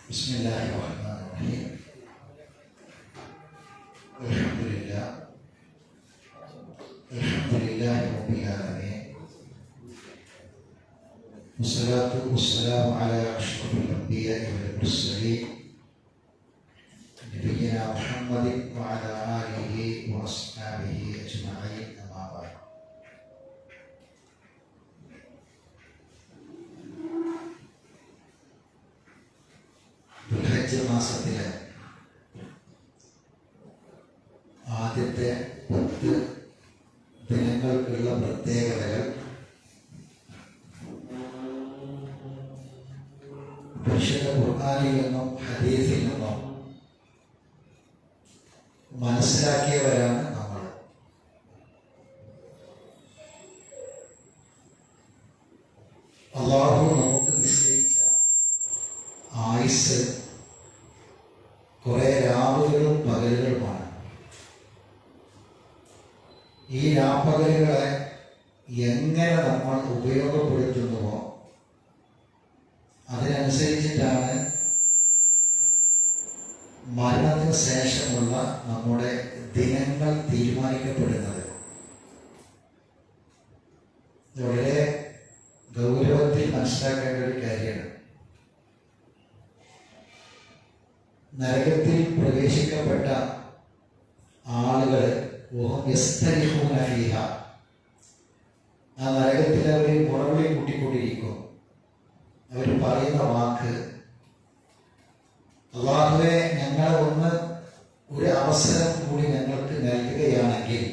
Bismillahirrahmanirrahim. Alhamdulillahi rabbil alamin. Wassalatu wassalamu ala asyrafil anbiya'i wal mursalin nabiyyina Muhammadin wa ala alihi wa ashabihi ajma'in, amma ba'd. ദുൽഹജ്ജ് മാസത്തിലെ ആദ്യത്തെ 10 ദിനങ്ങൾക്കുള്ള പ്രത്യേകതകൾ പരിശുദ്ധ ഖുർആനിൽ നിന്നും ഹദീസിൽ നിന്നും മനസ്സിലാക്കിയവരാണ് നമ്മൾ. അല്ലാഹു നമുക്ക് നിശ്ചയിച്ച ആയുസ് കുറെ രാവുകളും പകലുകളുമാണ്. ഈ രാപ്പകലുകളെ എങ്ങനെ നമ്മൾ ഉപയോഗപ്പെടുത്തുന്നുവോ അതിനനുസരിച്ചിട്ടാണ് മരണത്തിന് ശേഷമുള്ള നമ്മുടെ ദിനങ്ങൾ തീരുമാനിക്കപ്പെടുന്നത്. വളരെ ഗൗരവത്തിൽ മനസ്സിലാക്കേണ്ട ഒരു കാര്യമാണ്. നരകത്തിൽ പ്രവേശിക്കപ്പെട്ട ആളുകൾ ആ നരകത്തിൽ അവർ മുറവിളി കൂട്ടിക്കൊണ്ടിരിക്കും. അവർ പറയുന്ന വാക്ക്, അല്ലാഹുവേ, ഞങ്ങളെ ഒരു അവസരം കൂടി ഞങ്ങൾക്ക് നൽകുകയാണെങ്കിൽ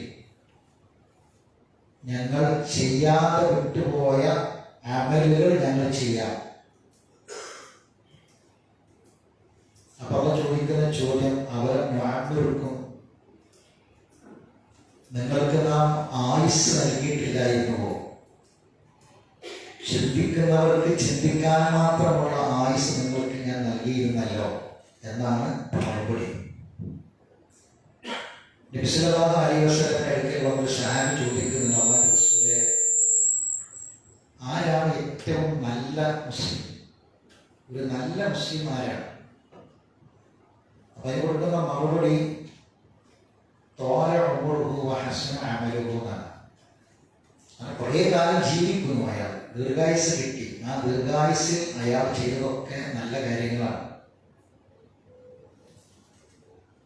ഞങ്ങൾ ചെയ്യാതെ വിട്ടുപോയ അമലുകൾ ഞങ്ങൾ ചെയ്യാം. അപ്പൊ അവർ ചോദിക്കുന്ന ചോദ്യം, അവരെ മാറ്റിയെടുക്കും, നിങ്ങൾക്ക് നാം ആയുസ് നൽകിയിട്ടില്ലായിരുന്നുവോ? ചിന്തിക്കുന്നവർക്ക് ചിന്തിക്കാൻ മാത്രമുള്ള ആയുസ് നിങ്ങൾക്ക് ഞാൻ നൽകിയിരുന്നല്ലോ എന്നാണ് മറുപടി. നബി സല്ലല്ലാഹു അലൈഹി വസല്ലം അടുക്കൽ വന്ന് സഹാബി ചോദിക്കുന്നുണ്ട്, അല്ലാഹുവിന്റെ റസൂലേ, ആരാണ് ഏറ്റവും നല്ല മുസ്ലിം? ഒരു നല്ല മുസ്ലിം ആരാണ്? അപ്പൊ അതിന് കൊടുക്കുന്ന മറുപടി കുറേ കാലം ജീവിക്കുന്നു അയാൾ, ദീർഘായുസ് കിട്ടി. ആ ദീർഘായുസിൽ അയാൾ ചെയ്തതൊക്കെ നല്ല കാര്യങ്ങളാണ്.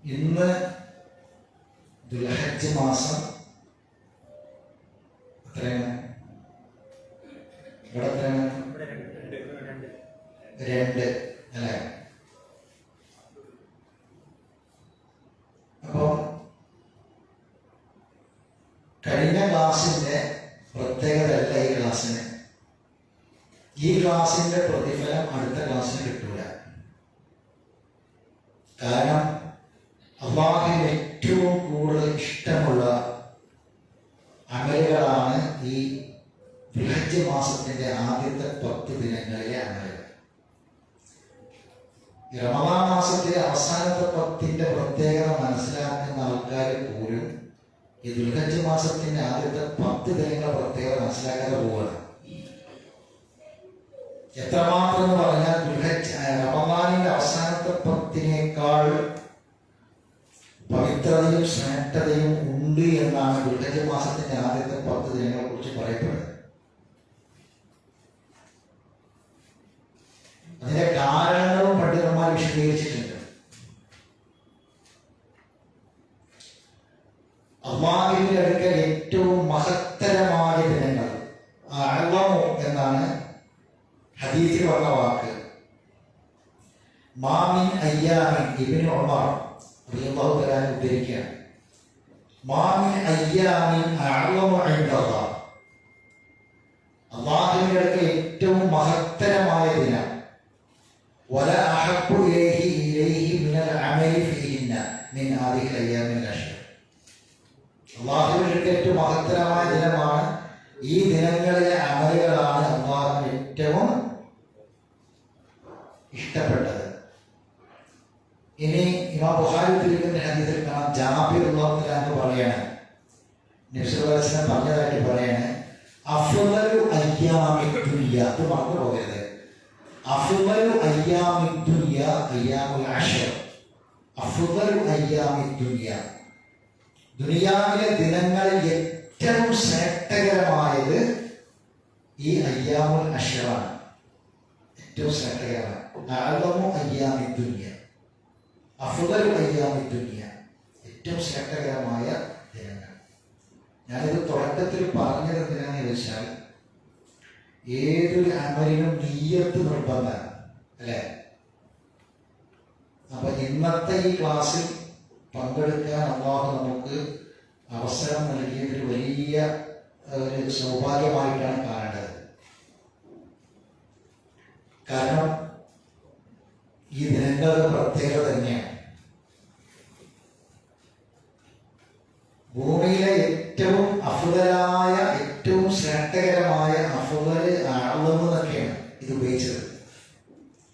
ഇന്ന് ദുൽഹജ്ജ് മാസം എത്രയാണ്? ഇവിടെ എത്രയാണ്? 2 അല്ലേ? അപ്പോൾ കഴിഞ്ഞ ക്ലാസിന്റെ പ്രത്യേകത അല്ല ഈ ക്ലാസ്സിന്. ഈ ക്ലാസിന്റെ പ്രതിഫലം അടുത്ത ക്ലാസ്സിന് കിട്ടൂല. കാരണം അല്ലാഹുവിന് ഏറ്റവും കൂടുതൽ ഇഷ്ടമുള്ള അമലുകളാണ് ഈ ദുൽഹജ്ജ് മാസത്തിന്റെ ആദ്യത്തെ 10 ദിനങ്ങളിലെ അമലുകൾ. റമദാൻ മാസത്തിലെ അവസാനത്തെ 10ന്റെ പ്രത്യേകത മനസ്സിലാക്കുന്ന ആൾക്കാർ പോലും ഈ ദുൽഹജ്ജ് മാസത്തിന്റെ ആദ്യത്തെ 10 ദിനങ്ങളെ പ്രത്യേകത മനസ്സിലാക്കാതെ പോവുകയാണ്. എത്രമാത്രം എന്ന് പറഞ്ഞാൽ റമദാനിന്റെ അവസാനത്തെ 10നേക്കാൾ പവിത്രതയും ശ്രേഷ്ഠതയും ഉണ്ട് എന്നാണ് ദുൽഹജ്ജ് മാസത്തിന്റെ ആദ്യത്തെ 10 ദിനങ്ങളെ കുറിച്ച് പറയപ്പെടുന്നത്. അതിന്റെ കാരണങ്ങളും പണ്ഡിതന്മാർ വിശദീകരിച്ചിട്ടുണ്ട്. അല്ലാഹുവിന്റെ അടുക്കൽ ഏറ്റവും മഹത്തരമായ ദിനങ്ങൾ അഅ്ളമു എന്നാണ് ഹദീസിൽ വന്ന വാക്ക്. മാമിൻ അയ്യാമിൻ, ഇബ്നു ഉമർ റളിയല്ലാഹു തആല ഉദ്ധരിക്കുകയാണ്, മാമിൻ അയ്യാമിൻ അഅ്ളമു ഇൻദല്ലാഹ്, അല്ലാഹുവിന്റെ അടുക്കൽ ഏറ്റവും മഹത്തരമായ ദിനം, വല അഹബ്ബു ഇലൈഹി മിനൽ അമലി ഫീഹിന്ന മിൻ ഹാദിഹിൽ അയ്യാമിൽ അശ്ർ. അല്ലാഹുവിന്റെ ഏറ്റവും മഹത്തരമായ ദിനമാണ് ഈ ദിനങ്ങളിലെ അമലുകളാണ് അല്ലാഹുവിന് ഏറ്റവും ഇഷ്ടപ്പെട്ടത്. ഇനി ഇമാം ബുഖാരി ഉദ്ധരിക്കുന്ന ഹദീസിൽ കാണാം, ജാബിർ റളിയല്ലാഹു അൻഹു പറയാണ്, നബി സല്ലല്ലാഹു അലൈഹി വസല്ലം പറഞ്ഞതായിട്ട് പറയാണ്, അഫ്ളലു അയ്യാമി ദുനിയ, അത് മറന്നു പോകരുത്, അഫ്ളലു അയ്യാമി ദുനിയ അയ്യാമുൽ അശ്ർ. അഫ്ളലു അയ്യാമി ദുനിയ, ദുനിയാവിലെ ദിനങ്ങളിൽ ഏറ്റവും ശ്രേഷ്ഠകരമായത് ഈ അയ്യാമുൽ അശ്റാണ്. ഏറ്റവും ശ്രേഷ്ഠകരമാണ്. അഅ്ളമു അയ്യാമി ദുനിയ, അഫ്ളലു അയ്യാമി ദുനിയ, ഏറ്റവും ശ്രേഷ്ഠകരമായ ദിനങ്ങൾ. ഞാനിത് തുടക്കത്തിൽ പറഞ്ഞത് എന്തിനാന്ന് ചോദിച്ചാൽ, ഏതൊരു അമലിനും നിയ്യത്ത് നിർബന്ധമാണ്, അല്ലേ? അപ്പൊ ഇന്നത്തെ ഈ ക്ലാസ്സിൽ പങ്കെടുക്കാൻ അല്ലാഹു നമുക്ക് അവസരം നൽകിയതൊരു വലിയ ഒരു സൗഭാഗ്യമായിട്ടാണ് കാണേണ്ടത്. കാരണം ഈ ദിനങ്ങളുടെ പ്രത്യേകത തന്നെയാണ്. ഭൂമിയിലെ ഏറ്റവും അഫ്ളലായ, ഏറ്റവും ശ്രേഷ്ഠകരമായ അഫ്ളല് അഅ്ളമു എന്നൊക്കെയാണ് ഇത് ഉപയോഗിച്ചത്.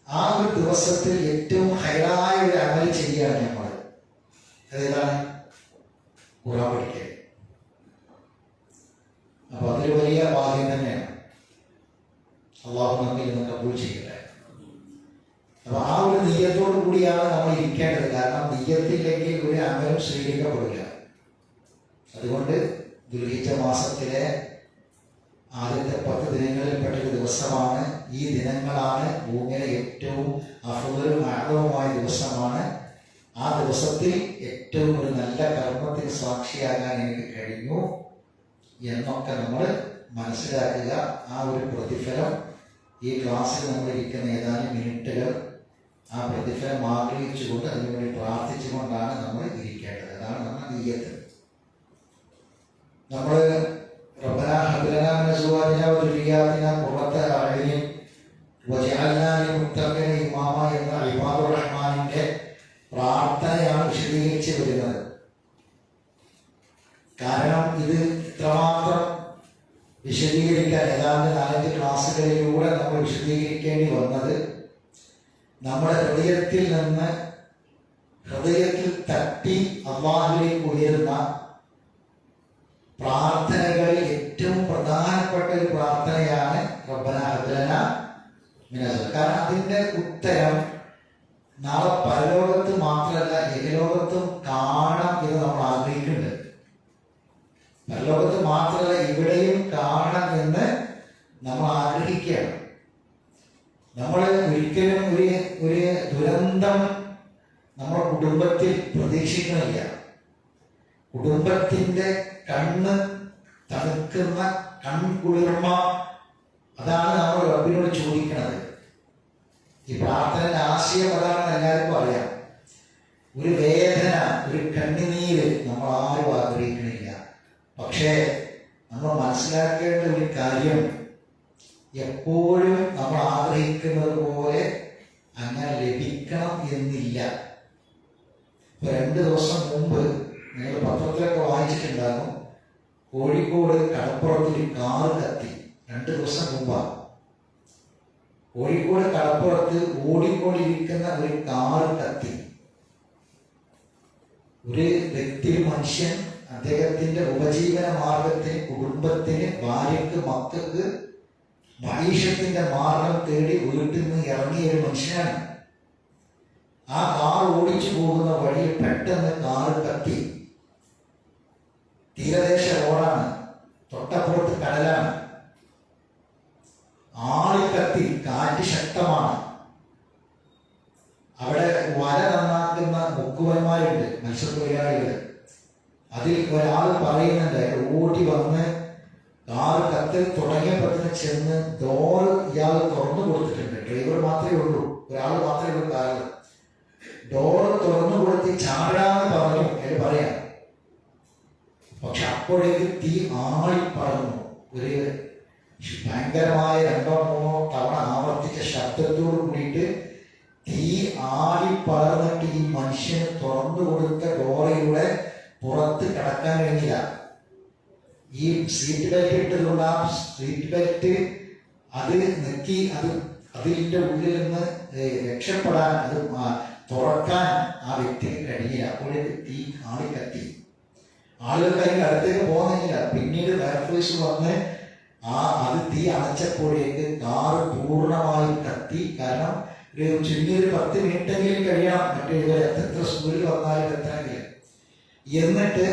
ആ ഒരു ദിവസത്തിൽ ഏറ്റവും ഹൈറായ ഒരു അമൽ ചെയ്യുകയാണ് നമ്മൾ. അതേതാണ്? ഖുർആൻ പഠിക്കുക. അപ്പൊ അതൊരു വലിയ ഭാഗ്യം തന്നെയാണ്. അള്ളാഹു നമ്മിൽ നിന്ന് കബൂൽ ചെയ്യട്ടെ. അപ്പൊ ആ ഒരു നിയ്യത്തോടു കൂടിയാണ് നമ്മൾ ഇരിക്കേണ്ടത്. കാരണം നിയ്യത്തില്ലെങ്കിൽ ഒരു അമലും സ്വീകരിക്കപ്പെടില്ല. അതുകൊണ്ട് ദുൽഹിജ്ജ മാസത്തിലെ ആദ്യത്തെ 10 ദിനങ്ങളിൽപ്പെട്ടൊരു ദിവസമാണ്. ഈ ദിനങ്ങളാണ് ഭൂമിയിലെ ഏറ്റവും അഫ്ളലും അഅ്ളമുമായ ദിവസമാണ്. ആ ദിവസത്തിൽ ഏറ്റവും ഒരു നല്ല കർമ്മത്തിന് സാക്ഷിയാകാൻ എനിക്ക് കഴിഞ്ഞു എന്നൊക്കെ നമ്മൾ മനസ്സിലാക്കുക. ആ ഒരു പ്രതിഫലം ഈ ക്ലാസ്സിൽ നമ്മൾ ഇരിക്കുന്ന ഏതാനും മിനിറ്റുകൾ ആ പ്രതിഫലം ആഗ്രഹിച്ചുകൊണ്ട് അതിനുവേണ്ടി പ്രാർത്ഥിച്ചുകൊണ്ടാണ് നമ്മൾ ഇരിക്കേണ്ടത്. അതാണ് നമ്മുടെ നിയ്യത്ത്. നമ്മൾ റബ്ബനാ ഹബ് ലനാ മിൻ അസ്വാജിനാ വദുരിയാതിനാ ഖുർറത അഅ്യുനിൻ വജഅൽനാ ലിൽമുത്തഖീന ഇമാമ എന്ന ഇബാദുർ റഹ്മാനിന്റെ പ്രാർത്ഥനയാണ് വിശദീകരിച്ച് വരുന്നത്. കാരണം ഇത് ഇത്രമാത്രം വിശദീകരിക്കാൻ ഏതാണ്ട് 4 ക്ലാസ്സുകളിലൂടെ നമ്മൾ വിശദീകരിക്കേണ്ടി വന്നത്, നമ്മുടെ ഹൃദയത്തിൽ നിന്ന് ഹൃദയത്തിൽ തട്ടി അല്ലാഹുവിലേക്ക് ഉയരുന്ന പ്രാർത്ഥനകളിൽ ഏറ്റവും പ്രധാനപ്പെട്ട ഒരു പ്രാർത്ഥനയാണ് റബ്ബനാ ഹബ് ലനാ മിൻ അസ്വാജിനാ. കാരണം അതിന്റെ ഉത്തരം നാളെ പരലോകത്ത് മാത്രമല്ല ഇഹലോകത്തും കാണാം എന്ന് നമ്മൾ ആഗ്രഹിക്കുന്നുണ്ട്. പരലോകത്ത് മാത്രമല്ല ഇവിടെയും കാണണം എന്ന് നമ്മൾ ആഗ്രഹിക്കുകയാണ്. നമ്മൾ ഒരിക്കലും ഒരു ദുരന്തം നമ്മുടെ കുടുംബത്തിൽ പ്രതീക്ഷിക്കുന്നില്ല. കുടുംബത്തിന്റെ കണ്ണ് തണുക്കുന്ന കൺകുളിർമ, അതാണ് നമ്മൾ റബ്ബിനോട് ചോദിക്കുന്നത്. ഈ പ്രാർത്ഥനയുടെ ആശയം അതാണെന്ന് എല്ലാവർക്കും അറിയാം. ഒരു വേദന, ഒരു കണ്ണുനീര് നമ്മൾ ആരും ആഗ്രഹിക്കണില്ല. പക്ഷേ നമ്മൾ മനസ്സിലാക്കേണ്ട ഒരു കാര്യം, എപ്പോഴും നമ്മൾ ആഗ്രഹിക്കുന്നത് പോലെ അങ്ങനെ ലഭിക്കണം എന്നില്ല. ഇപ്പൊ 2 ദിവസം മുമ്പ് നിങ്ങൾ പത്രത്തിലൊക്കെ വായിച്ചിട്ടുണ്ടാകും, കോഴിക്കോട് കടപ്പുറത്തിൽ കാറ് കത്തി. 2 ദിവസം മുമ്പാണ് കോഴിക്കോട് കടപ്പുറത്ത് ഓടിക്കൊണ്ടിരിക്കുന്ന ഒരു കാറ് കത്തി. ഒരു വ്യക്തി, മനുഷ്യൻ, അദ്ദേഹത്തിന്റെ ഉപജീവന മാർഗത്തിന്, കുടുംബത്തിന്, ഭാര്യക്ക്, മക്കൾക്ക് മഹീഷത്തിന്റെ മാർഗം തേടി വീട്ടിൽ നിന്ന് ഇറങ്ങിയ ഒരു മനുഷ്യനാണ്. ആ കാർ ഓടിച്ചു പോകുന്ന വഴിയിൽ പെട്ടെന്ന് കാറ് കത്തി. തീരദേശ റോഡാണ്, തൊട്ടപ്പുറത്ത് കടലാണ്. ആളിക്കത്തി, കാറ്റ് ശക്തമാണ്. അവിടെ വല നന്നാക്കുന്ന മുക്കുവന്മാരുണ്ട്, മത്സ്യത്തൊഴിലാളികൾ. അതിൽ ഒരാൾ പറയുന്നുണ്ട്, ഓടി വന്ന് കാറ് കത്തിൽ തുടങ്ങിയപ്പോൾ തന്നെ ചെന്ന് ഡോർ ഇയാൾ തുറന്നു കൊടുത്തിട്ടുണ്ട്. ഡ്രൈവർ മാത്രമേ ഉള്ളൂ, ഒരാൾ മാത്രമേ ഉള്ളൂ കാറിൽ. ഡോർ തുറന്നു കൊടുത്ത് ചാടാന്ന് പറഞ്ഞു അയാൾ പറയാം. പക്ഷെ അപ്പോഴേക്ക് തീ ആളിപ്പറന്നു. ഒരു ഭയങ്കരമായ 2-3 തവണ ആവർത്തിച്ച ശബ്ദത്തോട് കൂടിയിട്ട് തീ ആളിപ്പറന്നിട്ട് ഈ മനുഷ്യന് തുറന്നു കൊടുത്ത ഡോറിലൂടെ പുറത്ത് കടക്കാൻ കഴിഞ്ഞില്ല. ഈ സീറ്റ് ബെൽറ്റ് ഇട്ടതുകൊണ്ട് ആ സീറ്റ് ബെൽറ്റ് അത് നെക്കി അതിൻ്റെ ഉള്ളിൽ നിന്ന് രക്ഷപ്പെടാൻ, അത് തുറക്കാൻ ആ വ്യക്തിക്ക് കഴിഞ്ഞില്ല. അപ്പോഴേക്ക് തീ ആളിക്കത്തി. ആളുകൾ അതിൻ്റെ അടുത്തേക്ക് പോകുന്നില്ല. പിന്നീട് ഫയർഫോഴ്സ് വന്ന് അത് തീ അണച്ചപ്പോഴേക്ക് കാറ് പൂർണ്ണമായും കത്തി. കാരണം ഒരു ചുരുങ്ങിയൊരു 10 മിനിറ്റെങ്കിലും കഴിയണം മറ്റേ എത്ര സ്കൂളിൽ വന്നാലും എത്തണമെങ്കിൽ. എന്നിട്ട്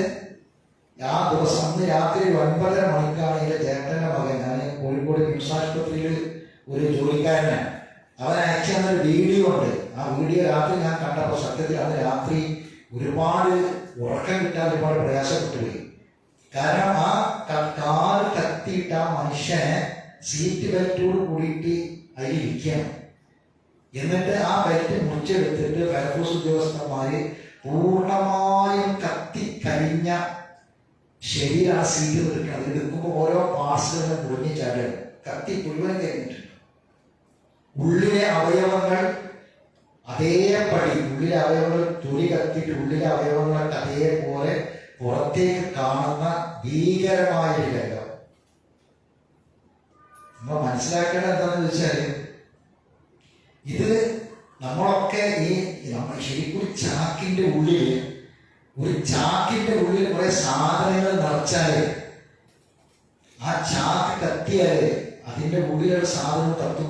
ആ ദിവസം അന്ന് രാത്രി 9:30 മണിക്കാണ് എൻ്റെ ചേട്ടൻ്റെ മകൻ, ഞാൻ കോഴിക്കോട് മിംസ് ആശുപത്രിയിൽ ഒരു ജോലിക്കാരനാണ്, അവൻ അയച്ചു തന്നൊരു വീഡിയോ ഉണ്ട്. ആ വീഡിയോ രാത്രി ഞാൻ കണ്ടപ്പോൾ സത്യത്തിൽ അന്ന് രാത്രി ഒരുപാട് ഉറക്കം കിട്ടാൻ ഒരുപാട് പ്രയാസപ്പെട്ടു പോയി. കാരണം ആ കാറ് കത്തിയിട്ട് ആ മനുഷ്യനെ സീറ്റ് ബെൽറ്റോട് കൂടിയിട്ട് അതിൽ ഇരിക്കണം. എന്നിട്ട് ആ ബെൽറ്റ് മുറിച്ചെടുത്തിട്ട് ഫയർഫോഴ്സ് ഉദ്യോഗസ്ഥന്മാര് പൂർണ്ണമായും കത്തിക്കരിഞ്ഞ ശരീരമാണ് സീറ്റ് നിൽക്കുന്നത്. എടുക്കുമ്പോൾ ഓരോ പാർട്സുകളും മുറിഞ്ഞ് ചാടുകയാണ്. കത്തി മുഴുവൻ കഴിഞ്ഞിട്ടുണ്ട്. ഉള്ളിലെ അവയവങ്ങൾ അതേപടി, ഉള്ളിലെ അവയവങ്ങൾ തൊലി കത്തിയിട്ട് ഉള്ളിലെ അവയവങ്ങളൊക്കെ അതേപോലെ പുറത്തേക്ക് കാണുന്ന ഭീകരമായ ഒരു രംഗം. നമ്മൾ മനസ്സിലാക്കേണ്ടത് എന്താണെന്ന് വെച്ചാൽ, ഇത് നമ്മളൊക്കെ നമ്മൾ ശരിക്കും ചാക്കിന്റെ ഉള്ളിൽ കുറെ സാധനങ്ങൾ നിറച്ചാല് ആ ചാക്ക് കത്തിയാല് അതിന്റെ ഉള്ളിലുള്ള സാധനം കത്തും.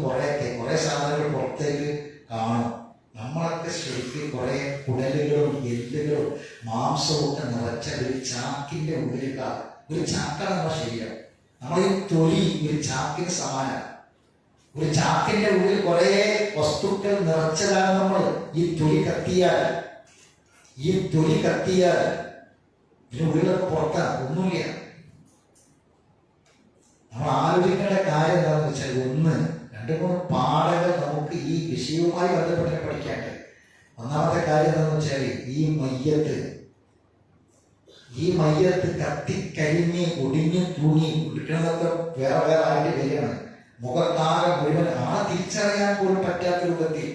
കുറെ സാധനങ്ങൾ പുറത്തേക്ക് കാണും. നമ്മളൊക്കെ ശരിക്കും കുറെ കുടലുകളും എല്ലുകളും മാംസവും ഒക്കെ നിറച്ച ഒരു ചാക്കിന്റെ ഉള്ളിലാണ്. ഒരു ചാക്കാണ് നമ്മുടെ ശരീരം. നമ്മൾ ഈ തൊലി ഒരു ചാക്കിന് സമാനം. ഒരു ചാക്കിന്റെ ഉള്ളിൽ കുറെ വസ്തുക്കൾ നിറച്ചതാണ് നമ്മൾ. ഈ തൊലി കത്തിയാൽ ഇതിന്റെ ഉള്ളിലൊക്കെ പുറത്താണ്, ഒന്നുമില്ല. നമ്മൾ ആലോചിക്കേണ്ട കാര്യം എന്താണെന്ന് വെച്ചാൽ, 2-3 പാഠങ്ങൾ നമുക്ക് ഈ വിഷയവുമായി ബന്ധപ്പെട്ട് പഠിക്കാനുണ്ട്. ഒന്നാമത്തെ കാര്യം എന്താണെന്ന് വെച്ചാൽ, ഈ മയ്യത്ത് കത്തിക്കരിഞ്ഞ് ഒടിഞ്ഞ് തൂങ്ങി എടുക്കുന്നതൊക്കെ വേറെ ആയിട്ട് വരികയാണ്. മുഖത്താകെ മുഴുവൻ തിരിച്ചറിയാൻ പോലും പറ്റാത്ത രൂപത്തിൽ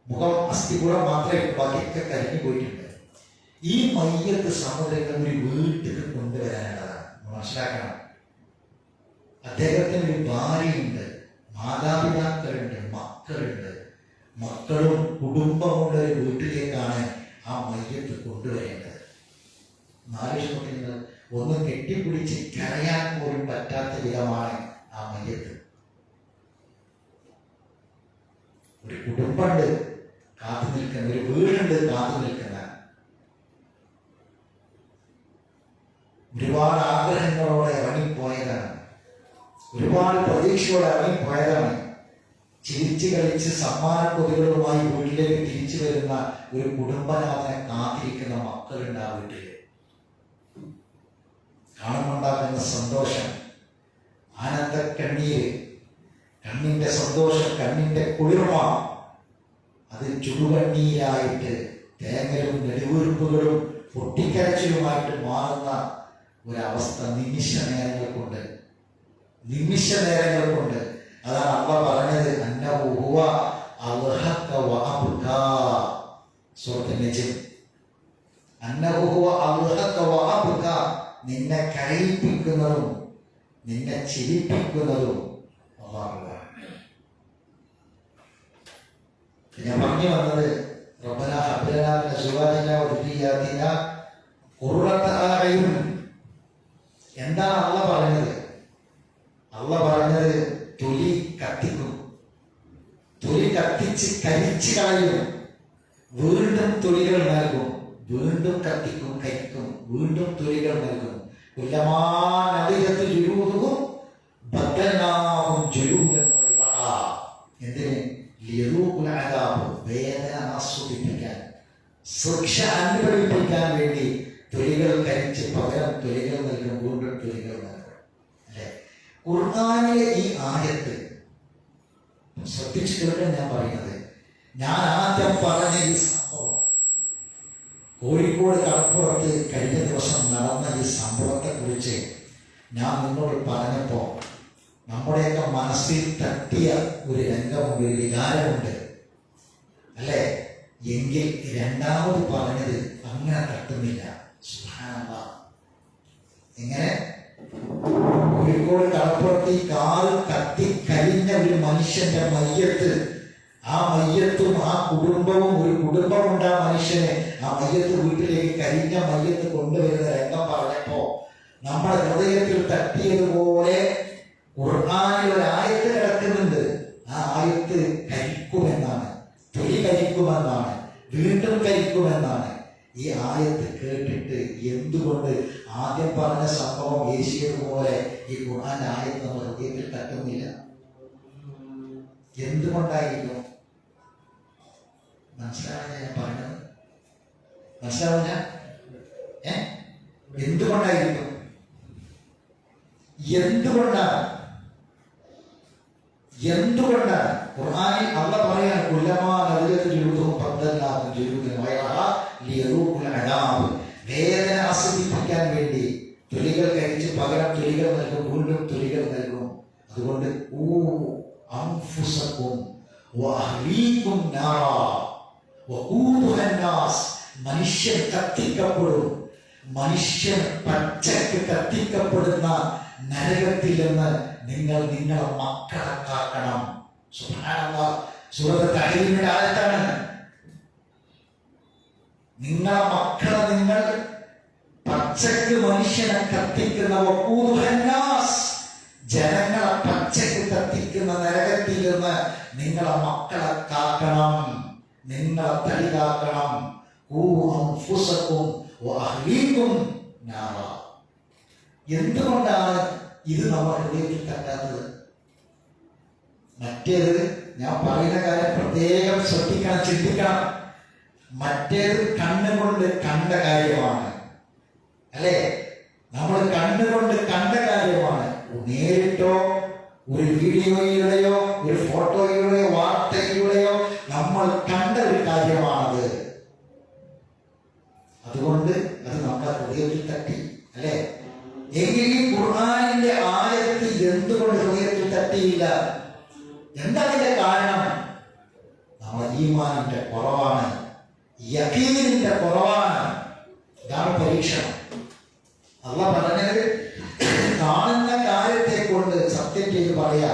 മുഖം അസ്ഥികൂടം മാത്രമേ ബാക്കിയൊക്കെ കരിഞ്ഞു പോയിട്ടുണ്ട്. ഈ മയ്യത്ത് സമുദ്രങ്ങൾ ഒരു വീട്ടിൽ കൊണ്ടുവരാനുള്ളതാണ്. മനസ്സിലാക്കണം. അദ്ദേഹത്തിന് ഒരു ഭാര്യയുണ്ട്, മാതാപിതാക്കളുണ്ട്, മക്കളുണ്ട്. മക്കളും കുടുംബമുള്ള ഒരു വീട്ടിലേക്കാണ് ആ മയ്യത്ത് കൊണ്ടുവരേണ്ടത്. 4 വർഷത്തിൽ ഒന്ന് കെട്ടിപ്പിടിച്ച് കരയാൻ പോലും പറ്റാത്ത വിധമാണ് ആ മയ്യത്ത്. ഒരു കുടുംബമുണ്ട് കാത്തു നിൽക്കുന്ന, ഒരു വീടുണ്ട് കാത്തു നിൽക്കുന്ന, ഒരുപാട് ആഗ്രഹങ്ങളോടെ ഇറങ്ങിപ്പോയതാണ്, ഒരുപാട് പ്രതീക്ഷയോടെ ഇറങ്ങിപ്പോയതാണ്. ചിരിച്ചു കളിച്ച് സമ്മാന കൊതികളുമായി വീട്ടിലേക്ക് തിരിച്ചു വരുന്ന ഒരു കുടുംബനാഥനെ കാത്തിരിക്കുന്ന മക്കളുണ്ട് ആ വീട്ടില്. കാണുന്നുണ്ടാകുന്ന സന്തോഷം, ആനന്ദ കണ്ണീര്, കണ്ണിന്റെ സന്തോഷം, കണ്ണിന്റെ കുളിർമ, അത് ചുടുകണ്ണീരായിട്ട് തേങ്ങലും നെടുവീർപ്പുകളും പൊട്ടിക്കരച്ചിലുമായിട്ട് മാറുന്ന ഒരവസ്ഥ നിമിഷ നേരങ്ങൾ കൊണ്ട്. അതാണ് അള്ളാഹ് പറഞ്ഞത്, നിന്നെ കരയിപ്പിക്കുന്നതും നിന്നെ ചിരിപ്പിക്കുന്നതും അള്ളാഹുവാണ്. ഞാൻ പറഞ്ഞു വന്നത്, റബ്ബനാ ഹബ് ലനാ മിൻ അസ്വാജിനാ വദുരിയാതിനാ ഖുർറത അഅ്യുൻ. എന്താണ് അള്ളാഹ് പറഞ്ഞത്? അള്ളാഹ് പറഞ്ഞത് തൊലി കത്തിക്കും, തൊലി കത്തിച്ച് കരിച്ചു കളയും, വീണ്ടും തൊലികൾ നൽകും, വീണ്ടും കത്തിക്കും, കരിക്കും, വീണ്ടും തൊലികൾ നൽകും. എന്തിന്? വേദന ആസ്വദിപ്പിക്കാൻ, ശിക്ഷ അനുഭവിപ്പിക്കാൻ വേണ്ടി തൊലികൾ കരിച്ച് പകരം തൊലികൾ നൽകും, വീണ്ടും തൊലികൾ നൽകും. അല്ലെ? ഖുർആനിലെ ഈ ആയത്ത് ശ്രദ്ധിച്ചു കേൾക്കാൻ ഞാൻ പറയുന്നത്. ഞാൻ ആദ്യം പറഞ്ഞ ഈ സംഭവം, കോഴിക്കോട് കടപ്പുറത്ത് കഴിഞ്ഞ ദിവസം നടന്ന ഈ സംഭവത്തെ കുറിച്ച് ഞാൻ നിങ്ങളോട് പറഞ്ഞപ്പോ നമ്മുടെയൊക്കെ മനസ്സിൽ തട്ടിയ ഒരു രംഗമുണ്ട്, ഒരു വികാരമുണ്ട്, അല്ലെ? എങ്കിൽ രണ്ടാമത് പറഞ്ഞത് അങ്ങനെ തട്ടുന്നില്ല. സുബ്ഹാനല്ലാഹ്. എങ്ങനെ? കോഴിക്കോട് കടപ്പുറത്ത് ഈ കാറ് കത്തിക്കരിഞ്ഞ ഒരു മനുഷ്യന്റെ മയ്യത്ത്, ആ മയ്യത്തും ആ കുടുംബവും, ഒരു കുടുംബമുണ്ട് ആ മനുഷ്യനെ, ആ മയ്യത്ത് വീട്ടിലേക്ക് കരിഞ്ഞ മയ്യത്ത് കൊണ്ടുവരുന്ന രംഗം പറഞ്ഞപ്പോ നമ്മുടെ ഹൃദയത്തിൽ തട്ടിയതുപോലെ ഖുർആനിൽ ഒരു ആയത്ത് കിടക്കുന്നുണ്ട്, ആ ആയത്ത് കരിക്കുമെന്നാണ്, തൊലി കരിക്കുമെന്നാണ്, വീണ്ടും കരിക്കുമെന്നാണ്. ഈ ആയത്ത് കേട്ടിട്ട് എന്തുകൊണ്ട് ആദ്യം പറഞ്ഞ സംഭവം ഏശിയതുപോലെ ഈ ഖുർആന്റെ ആയത്ത് നമ്മൾ ഹൃദയത്തിൽ തട്ടുന്നില്ല? എന്തുകൊണ്ടായിരിക്കും? മനസ്സിലാവില്ല ഞാൻ പറഞ്ഞത്? മനസ്സിലാവില്ല? എന്തുകൊണ്ടായിരിക്കും? എന്തുകൊണ്ടാണ് ഖുർആനിൽ അല്ലാഹ് പറയാണ്, കുല്ലമാ നദലത് ജുലൂദുഹും ബദ്ദൽനാഹും ജുലൂദൻ ഗൈറഹാ ലിയറൂഖുൽ അദാബ്. വേദന ആസ്വദിപ്പിക്കാൻ വേണ്ടി തൊലികൾ കഴിച്ച് പകരം തൊലികൾ നൽകും, വീണ്ടും തൊലികൾ നൽകും. അതുകൊണ്ട് അൻഫുസകും വഅഹ്ലീകും നാറാ വഖൂദുഹാ അന്നാസ്. മനുഷ്യൻ കത്തിക്കപ്പെടും, മനുഷ്യൻ പച്ചക്ക് കത്തിക്കപ്പെടുന്ന നരകത്തിൽ നിന്ന് നിങ്ങൾ നിങ്ങളെ മക്കളെ കാക്കണം. സുബ്ഹാനല്ലാഹ്, സൂറത്ത് തഹ്രീമിന്റെ ആയത്താണ്. നിങ്ങളെ മക്കളെ നിങ്ങൾ പച്ചക്ക് മനുഷ്യനെ കത്തിക്കുന്ന വഖൂദുഹന്നാസ്, ജനങ്ങളെ പച്ചക്ക് കത്തിക്കുന്ന നരകത്തിൽ നിന്ന് നിങ്ങളെ മക്കളെ കാക്കണം, നിങ്ങളെ തടി കാക്കണം. എന്തുകൊണ്ടാണ് ഇത് നമ്മൾ ഹൃദയത്തിൽ തട്ടാത്തത്? മറ്റേത് ഞാൻ പറയുന്ന കാര്യം പ്രത്യേകം ശ്രദ്ധിക്കണം, ചിന്തിക്കണം. മറ്റേത് കണ്ണുകൊണ്ട് കണ്ട കാര്യമാണ്, അല്ലെ? നമ്മൾ കണ്ണുകൊണ്ട് കണ്ട കാര്യമാണ്. നേരിട്ടോ ഒരു വീഡിയോയിലൂടെയോ ഒരു ഫോട്ടോയിലൂടെയോ വാർത്തയിലൂടെയോ നമ്മൾ കണ്ട ഒരു കാര്യമാണത്. അതുകൊണ്ട് അത് നമ്മുടെ ഹൃദയത്തിൽ തട്ടി, അല്ലെ? എങ്കിൽ ഈ ഖുർആനിന്റെ ആയത്ത് എന്തുകൊണ്ട് ഹൃദയത്തിൽ തട്ടിയില്ല? എന്താണിന്റെ കാരണം? നമ്മുടെ ഈമാനിന്റെ കുറവാണ്, യഖീനിന്റെ കുറവാണ്. ഇതാണ് പരീക്ഷണം. അല്ലാഹ് പറഞ്ഞത്, കാണുന്ന കാര്യത്തെ കൊണ്ട് സത്യം ചെയ്ത് പറയാ,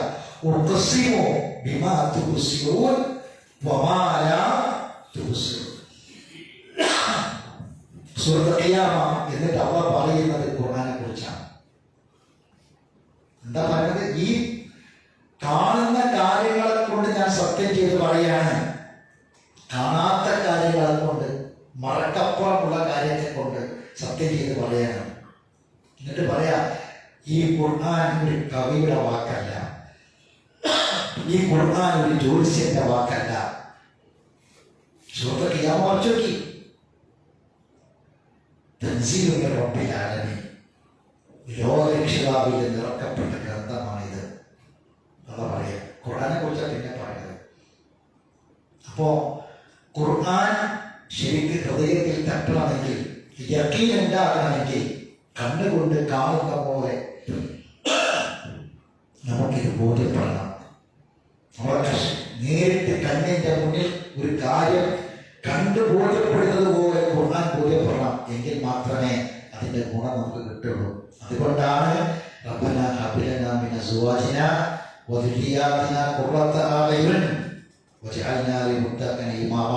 ഉഖ്സിമു ബിമാ തുബ്സിറൂൻ വമാ ലാ തുബ്സിറൂൻ. സൂറത്ത് ഖിയാമ എന്നിട്ട് അല്ലാഹ് പറയുന്നത് ഖുർആനെ കുറിച്ചാണ്. എന്താ പറയുന്നത്? ഈ കാണുന്ന കാര്യങ്ങളെ കൊണ്ട് ഞാൻ സത്യം ചെയ്ത് പറയാണ്, കാണാത്ത കാര്യങ്ങളെ കൊണ്ട്, മറക്കപ്പുറമുള്ള കാര്യത്തെ കൊണ്ട് സത്യം ചെയ്ത് പറയാണ്. എന്നിട്ട് പറയാ, ഈ ഖുർആൻ ഒരു കവിയുടെ വാക്കല്ല, ഈ ഖുർആൻ ഒരു ജ്യോത്സ്യന്റെ വാക്കല്ല. സൂറത്ത് ഖിയാമ വായിച്ചു നോക്കി. തൻസീലുൽ റബ്ബിൽ ആലമീൻ, ലോകരക്ഷിതാവിൽ നിന്ന് ഇറക്കപ്പെട്ട ഗ്രന്ഥമാണിത്. അതാ പറയാ, ഖുർആനെ കുറിച്ചാണ് പിന്നെ പറയുന്നത്. അപ്പോ ഖുർആൻ ശരിക്ക് ഹൃദയത്തിൽ തട്ടണമെങ്കിൽ, യഖീൻ ഉണ്ടാകണമെങ്കിൽ കണ്ണുകൊണ്ട് കാണുന്ന പോലെ നമുക്കിത് ബോധ്യപ്പെടണം. നമ്മളെ നേരിട്ട് കണ്ണിന്റെ മുന്നിൽ ഒരു കാര്യം കണ്ടു ബോധ്യപ്പെടുന്നത് പോലെ ഖുർആൻ ബോധ്യപ്പെടണം. എങ്കിൽ മാത്രമേ അതിന്റെ ഗുണം നമുക്ക് കിട്ടുള്ളൂ. അതുകൊണ്ടാണ് റബ്ബനാ ഹബ് ലനാ മിൻ അസ്വാജിനാ വദുരിയാതിനാ ഖുർറത അഅ്യുൻ വജഅൽനാ ലിൽമുത്തഖീന ഇമാമ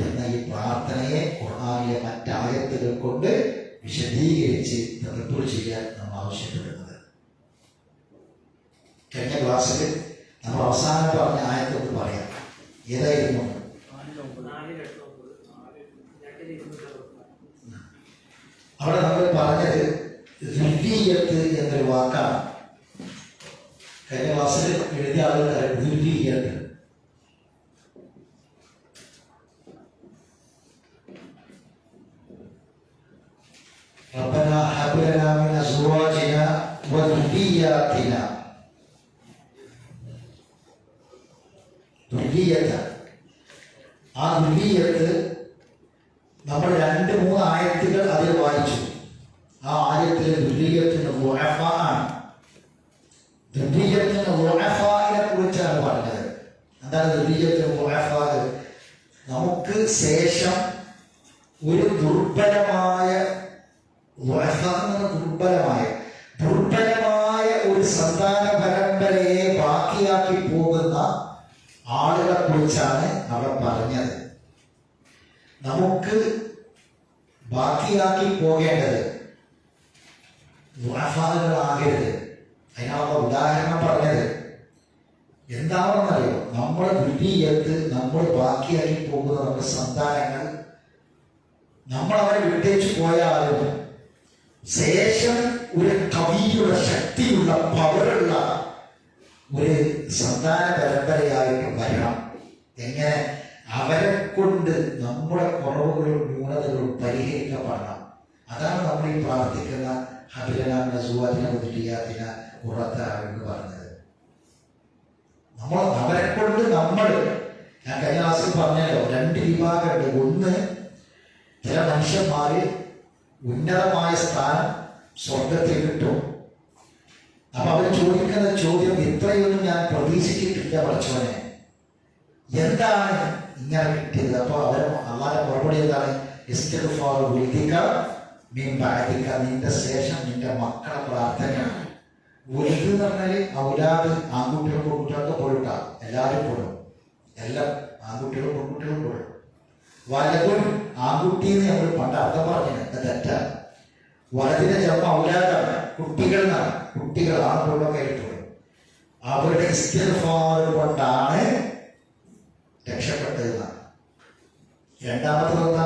എന്ന ഈ പ്രാർത്ഥനയെ ഖുർആനിലെ മറ്റായത്തുകൾ കൊണ്ട് വിശദീകരിച്ച് തദബ്ബുർ ചെയ്യാൻ നമ്മൾ ആവശ്യപ്പെടുന്നത്. കഴിഞ്ഞ ക്ലാസ്സിൽ നമ്മൾ അവസാനം പറഞ്ഞ ആയത്തൊന്ന് പറയാം. ഏതായിരുന്നു? അവിടെ നമ്മൾ പറഞ്ഞത് ദുർവീയത്ത് എന്നൊരു വാക്കാണ്. കഴിഞ്ഞ ക്ലാസ്സിൽ എഴുതിയ ആളുകൾ ദുർവീയത്ത്. ربنا هب لنا من ازواجنا وذرياتنا ദുർവീയത്ത്. ആ ദുർവീയത്ത് നമ്മൾ 2-3 ആയത്തുകൾ അതിൽ വായിച്ചു. ആ ആയത്തിൽ ദുർവീയത്തിന് ളുഅഫാണ്. ദുർവീയത്തിന് ളുഅഫാനെ കുറിച്ചാണ് പറഞ്ഞത്. എന്താണ് ദുർവീയത്തിന് ളുഅഫാ? നമുക്ക് ശേഷം ഒരു ദുർബലമായ ഒരു സന്താന പരമ്പരയെ ബാക്കിയാക്കി പോകുന്ന ആളുകളെ കുറിച്ചാണ് അവർ പറഞ്ഞത്. നമുക്ക് ബാക്കിയാക്കി പോകേണ്ടത് ളുഅഫാകളാകരുത്. അതിനുള്ള ഉദാഹരണം പറഞ്ഞത് എന്താണെന്നറിയോ? നമ്മുടെ ദുരീയത്ത് നമ്മൾ ബാക്കിയാക്കി പോകുന്ന നമ്മുടെ സന്താനങ്ങൾ, നമ്മൾ അവരെ വിട്ടേച്ചു പോയാലും ശേഷം ഒരു കവിയുള്ള ശക്തിയുള്ള പവറുള്ള ഒരു സന്താന പരമ്പരയായിട്ട് വരണം. എങ്ങനെ? അവരെ കൊണ്ട് നമ്മുടെ കുറവുകളും ന്യൂനതകളും പരിഹരിക്കപ്പെടണം. അതാണ് നമ്മൾ ഈ പ്രാർത്ഥിക്കുന്ന ഹബിലനാമിനെ സുവാദിനെ ഉദ്ധിയാത്തിന ഉറത്താണെന്ന് പറഞ്ഞത്. അവരെ കൊണ്ട് നമ്മൾ, ഞാൻ കഴിഞ്ഞ ക്ലാസ്സിൽ പറഞ്ഞല്ലോ, 2 വിഭാഗമുണ്ട്. ഒന്ന്, ചില മനുഷ്യന്മാര് ഉന്നതമായ സ്ഥാനം സ്വർഗത്തിൽ കിട്ടും. അപ്പൊ അവർ ചോദിക്കുന്ന ചോദ്യം, ഇത്രയൊന്നും ഞാൻ പ്രതീക്ഷിച്ചിട്ടില്ല പഠിച്ചവനെ, എന്താണ് ഇങ്ങനെ കിട്ടിയത്? അപ്പൊ അവരെ അള്ളാന്റെ മറുപടി എന്താണ്? ഇസ്തിഗ്ഫാർ വിൽദിക മിൻ ബഅദിക, നിന്റെ ശേഷം നിന്റെ മക്കളെ പ്രാർത്ഥനയാണ്. വലുത് എന്ന് പറഞ്ഞാല് ഔലാദ്, ആൺകുട്ടികളും പെൺകുട്ടികളൊക്കെ പോയിട്ടാ, എല്ലാവരും പോലും, എല്ലാം ആൺകുട്ടികളും പെൺകുട്ടികളും പോലും. വലതും ആൺകുട്ടിന്ന് നമ്മൾ പണ്ട് അർത്ഥം പറഞ്ഞത് തെറ്റാ. വലതിന്റെ ചിലപ്പോൾ ഔലാദാണ്, കുട്ടികൾ എന്നാണ്. കുട്ടികൾ ആൺകുട്ടികളൊക്കെ ആയിട്ടുള്ളൂ. അവരുടെ ഇസ്തിഗ്ഫാർ കൊണ്ടാണ് രക്ഷപ്പെട്ടതെന്നാണ്. രണ്ടാമത്തത് എന്താ?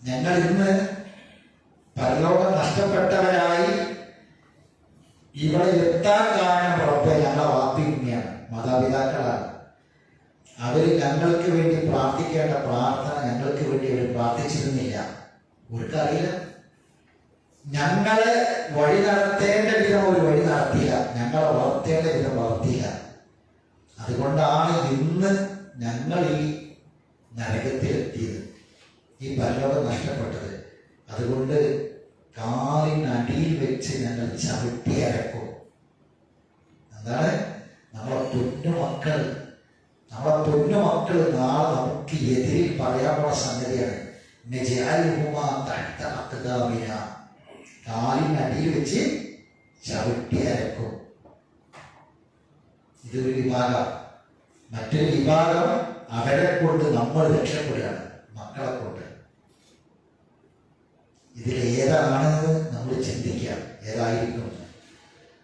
ഞങ്ങൾ ഇന്ന് പരലോകം നഷ്ടപ്പെട്ടവരായി ഇവിടെ എത്താൻ കാരണം റബ്ബേ ഞങ്ങളെ വാപ്പിയാണ്, മാതാപിതാക്കളാണ്. അവർ ഞങ്ങൾക്ക് വേണ്ടി പ്രാർത്ഥിക്കേണ്ട പ്രാർത്ഥന ഞങ്ങൾക്ക് വേണ്ടി അവർ പ്രാർത്ഥിച്ചിരുന്നില്ല. അവർക്കറിയില്ല. ഞങ്ങളെ വഴി നടത്തേണ്ട വിധം ഒരു വഴി നടത്തിയില്ല, ഞങ്ങളെ വളർത്തേണ്ട വിധം വളർത്തിയില്ല. അതുകൊണ്ടാണ് ഇന്ന് ഞങ്ങൾ ഈ നരകത്തിലെത്തിയത്, ഈ പരലോകം നഷ്ടപ്പെട്ടത്. അതുകൊണ്ട് കാലിനടിയിൽ വെച്ച് ഞങ്ങൾ ചവിട്ടി അരക്കും. എന്താണ്? നമ്മളെ പൊന്നുമക്കൾ നാളെ നമുക്ക് എതിരിൽ പറയാനുള്ള സംഗതിയാണ്. കാലിനടിയിൽ വെച്ച് ചവിട്ടി അരക്കും. ഇതൊരു വിഭാഗം. മറ്റൊരു വിഭാഗം, അവരെ കൊണ്ട് നമ്മൾ രക്ഷപ്പെടുകയാണ്, മക്കളെ കൊണ്ട്. ഇതിലേതാണെന്ന് നമ്മൾ ചിന്തിക്കാം, ഏതായിരിക്കും?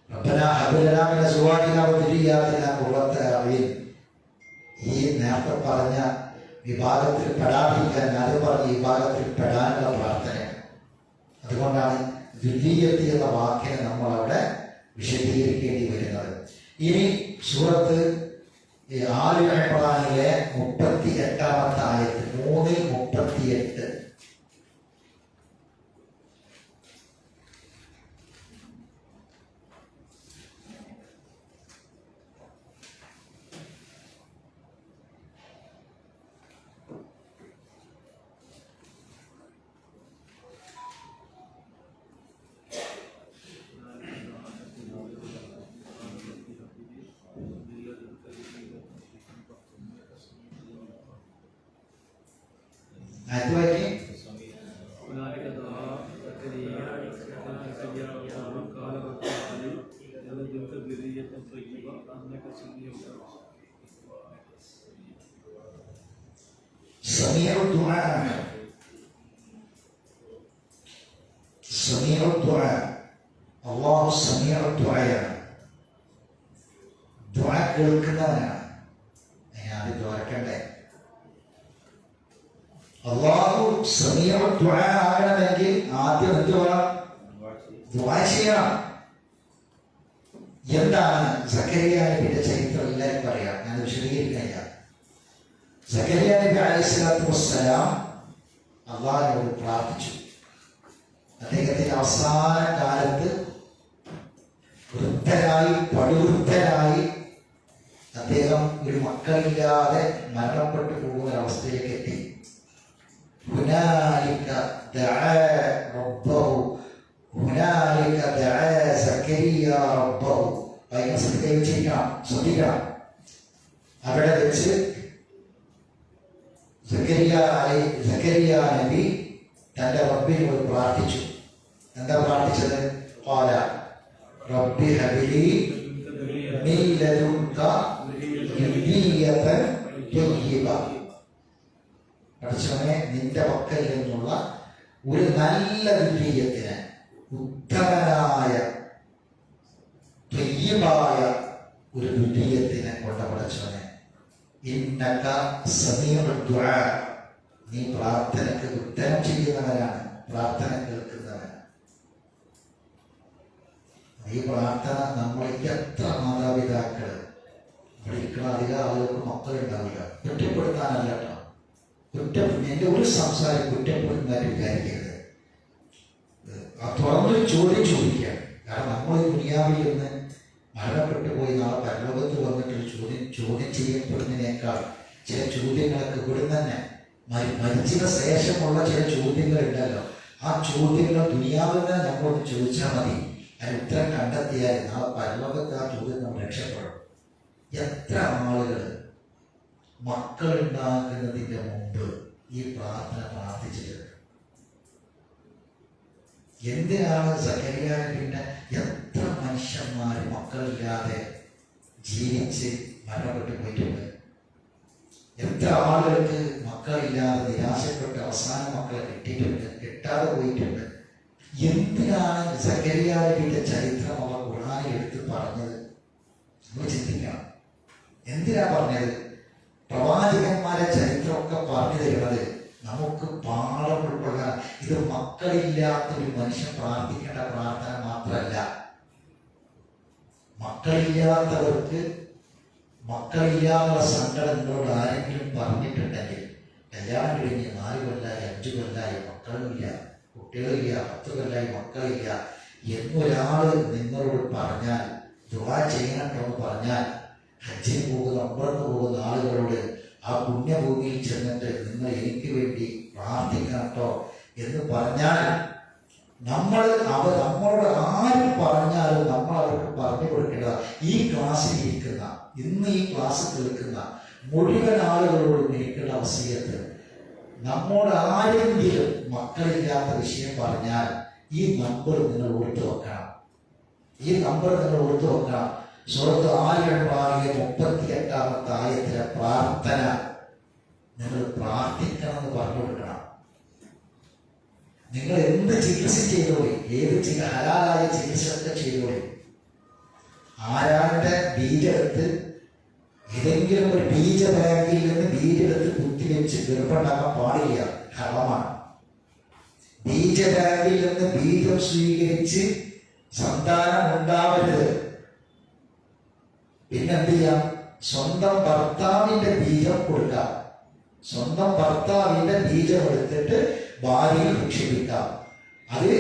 റബ്ബനാ ഹബ് ലനാ മിന അസ്വാജിനാ വദുരിയാതിനാ ഖുർറത അഅ്യുൻ. ഈ നേരത്തെ പറഞ്ഞ വിഭാഗത്തിൽ പെടാതിരിക്കാൻ, അത് പറഞ്ഞ വിഭാഗത്തിൽ പെടാനുള്ള പ്രാർത്ഥനയാണ്. അതുകൊണ്ടാണ് ദുരിയത്തി എന്ന വാക്കിനെ നമ്മൾ അവിടെ വിശദീകരിക്കേണ്ടി വരുന്നത്. ഇനി സൂറത്ത് ആലി ഇംറാനിലെ 38-ാമത്തെ ആയത്ത്, 3:38. അള്ളാഹു സമീഉ ദുആയാണ്, ദുആ കേൾക്കുന്നവനാണ്. അത് ദ്വാരക്കണ്ടേ? അള്ളാഹു സമീഉ ദുആ ആകണമെങ്കിൽ ആദ്യം എന്ത് വേണം? ദുആ ചെയ്യണം. എന്താണ് സക്കരിയ നബിയുടെ ചരിത്രം എല്ലാവരും പറയാം, ഞാൻ വിശദീകരിക്കില്ല. സക്കരിയ നബി അലൈഹിസ്സലാത്തു വസ്സലാം അള്ളാഹിനോട് പ്രാർത്ഥിച്ചു. അദ്ദേഹത്തിന്റെ അവസാന കാലത്ത് വൃദ്ധരായി, പടുവൃദ്ധരായി അദ്ദേഹം ഒരു മക്കളില്ലാതെ മരണപ്പെട്ടു പോകുന്ന ഒരവസ്ഥയിലേക്ക് എത്തി. ഹുനാലിക ദഅ റബ്ബഹു, ഹുനാലിക ദഅ സക്കരിയ റബ്ബഹു. ഭയങ്കര ശ്രദ്ധിക്കണം. അവിടെ വെച്ച് സക്കരിയ നബി തന്റെ റബ്ബിനോട് പ്രാർത്ഥിച്ചു. എന്താ പ്രാർത്ഥിച്ചത്? ഖാല റബ്ബി ഹബ്ലി മിൻ ലദുൻക ദുർരിയതൻ തയ്യിബ. പഠിച്ചവനെ, നിന്റെ പക്കൽ നിന്നുള്ള ഒരു നല്ല ദുർരിയത്തിനെ, ഉത്തമനായ ത്വയ്യിബായ ഒരു ദ്വിതീയത്തിനെ കൊണ്ട പടച്ചവനെ, ഇന്നക സമീഉദ് ദുആ, നീ പ്രാർത്ഥനയ്ക്ക് ഉത്തരം ചെയ്യുന്നവനാണ്, പ്രാർത്ഥന കേൾക്കുന്നവനാണ്. ഈ പ്രാർത്ഥന നമ്മൾക്ക് എത്ര മാതാപിതാക്കൾ ഇവിടെ ഇരിക്കുന്ന അധികം ആളുകൾക്ക് മക്കളുണ്ടാവില്ല. കുറ്റപ്പെടുത്താനല്ല കേട്ടോ, എൻ്റെ ഒരു സംസാരം കുറ്റപ്പെടുന്നതായിട്ട് വിചാരിക്കരുത്. തുറന്നൊരു ചോദ്യം ചോദിക്കുക. കാരണം നമ്മൾ ഈ ദുനിയാവിൽ നിന്ന് മരണപ്പെട്ടു പോയി നാളെ പരലോകത്ത് വന്നിട്ടൊരു ചോദ്യം ചെയ്യപ്പെടുന്നതിനേക്കാൾ ചില ചോദ്യങ്ങളൊക്കെ ഇവിടുന്ന് തന്നെ മരിച്ചതിന് ശേഷമുള്ള ചില ചോദ്യങ്ങൾ ഉണ്ടല്ലോ, ആ ചോദ്യങ്ങൾ ദുനിയാവിൽ നിന്ന് നമ്മളൊന്ന് ചോദിച്ചാൽ മതി. അതിന് ഉത്തരം കണ്ടെത്തിയാൽ നാളെ പരലോകത്ത് ആ ചോദ്യം നമ്മൾ രക്ഷപ്പെടും. എത്ര ആളുകൾ മക്കളുണ്ടാകുന്നതിൻ്റെ മുമ്പ് ഈ പ്രാർത്ഥന പ്രാർത്ഥിച്ചിട്ടുണ്ട്. എന്തിനാണ് സക്കറിയ പിന്നെ എത്ര മനുഷ്യന്മാർ മക്കളില്ലാതെ ജീവിച്ച് മരണപ്പെട്ടു പോയിട്ടുണ്ട്? എത്ര ആളുകൾക്ക് മക്കളില്ലാതെ നിരാശപ്പെട്ട് അവസാന മക്കളെ കിട്ടിയിട്ടുണ്ട്, കിട്ടാതെ പോയിട്ടുണ്ട്. എന്തിനാണ് സക്കറിയായുടെ ചരിത്രം അവർ ഖുർആനിൽ എടുത്ത് പറഞ്ഞത്? നമ്മൾ ചിന്തിക്കണം. എന്തിനാ പറഞ്ഞത്? പ്രവാചകന്മാരെ ചരിത്രമൊക്കെ പറഞ്ഞു തരുന്നത് നമുക്ക് പാഠം ഉൾക്കൊള്ളാൻ. ഇത് മക്കളില്ലാത്തൊരു മനുഷ്യൻ പ്രാർത്ഥിക്കേണ്ട പ്രാർത്ഥന മാത്രമല്ല. മക്കളില്ലാത്തവർക്ക് മക്കളില്ലാത്ത സങ്കടങ്ങളോട് ആരെങ്കിലും പറഞ്ഞിട്ടുണ്ടെങ്കിൽ, കല്യാണം കഴിഞ്ഞ് 4 കൊല്ലമായി 5 കൊല്ലമായി മക്കളുമില്ല, കുട്ടികളില്ല, 10 കൊല്ലമായി മക്കളില്ല എന്നൊരാൾ നിങ്ങളോട് പറഞ്ഞാൽ, ദുആ ചെയ്യണട്ടോ എന്ന് പറഞ്ഞാൽ, ഹജ്ജിന് പോകുന്ന ഉംറക്ക് പോകുന്ന ആളുകളോട് ആ പുണ്യഭൂമിയിൽ ചെന്നിട്ട് നിങ്ങൾ എനിക്ക് വേണ്ടി പ്രാർത്ഥിക്കണട്ടോ എന്ന് പറഞ്ഞാൽ, നമ്മളോട് ആരും പറഞ്ഞാലും നമ്മൾ അവർക്ക് പറഞ്ഞു കൊടുക്കേണ്ടത് ഈ ക്ലാസ്സിൽ ഇരിക്കുന്ന, ഇന്ന് ഈ ക്ലാസ് കേൾക്കുന്ന മുഴുവൻ ആളുകളോടും എനിക്കുള്ള വസിയത്ത്, നമ്മോട് ആരെങ്കിലും മക്കളില്ലാത്ത വിഷയം പറഞ്ഞാൽ ഈ നമ്പർ നിങ്ങൾ ഓർത്തു വെക്കണം. ഈ നമ്പർ നിങ്ങൾ ഓർത്തു വെക്കണം. സൂറത്ത് ആൽ ഇംറാനിലെ 38-ാമത്തെ ആയത്തിലെ പ്രാർത്ഥന നിങ്ങൾ പ്രാർത്ഥിക്കണം എന്ന് പറഞ്ഞു കൊടുക്കണം. നിങ്ങൾ എന്ത് ചികിത്സ ചെയ്തോളി, ഏത് ഹലാലായ ചികിത്സയൊക്കെ ചെയ്തോളി. ആരാന്റെ ബീജെടുത്ത് ഏതെങ്കിലും ഒരു ബീജ ബാങ്കിൽ നിന്ന് ബീജെടുത്ത് കുത്തിവെച്ച് ഗർഭമുണ്ടാക്കാൻ പാടില്ല, ഹറാമാണ്. ബീജ ബാങ്കിൽ നിന്ന് ബീജം സ്വീകരിച്ച് സന്താനം ഉണ്ടാവരുത്. പിന്നെന്ത് ചെയ്യാം? സ്വന്തം ഭർത്താവിന്റെ ബീജം കൊടുക്കാം. സ്വന്തം ഭർത്താവിന്റെ ബീജം എടുത്തിട്ട് ഭാര്യയിൽ നിക്ഷേപിക്കാം. അത്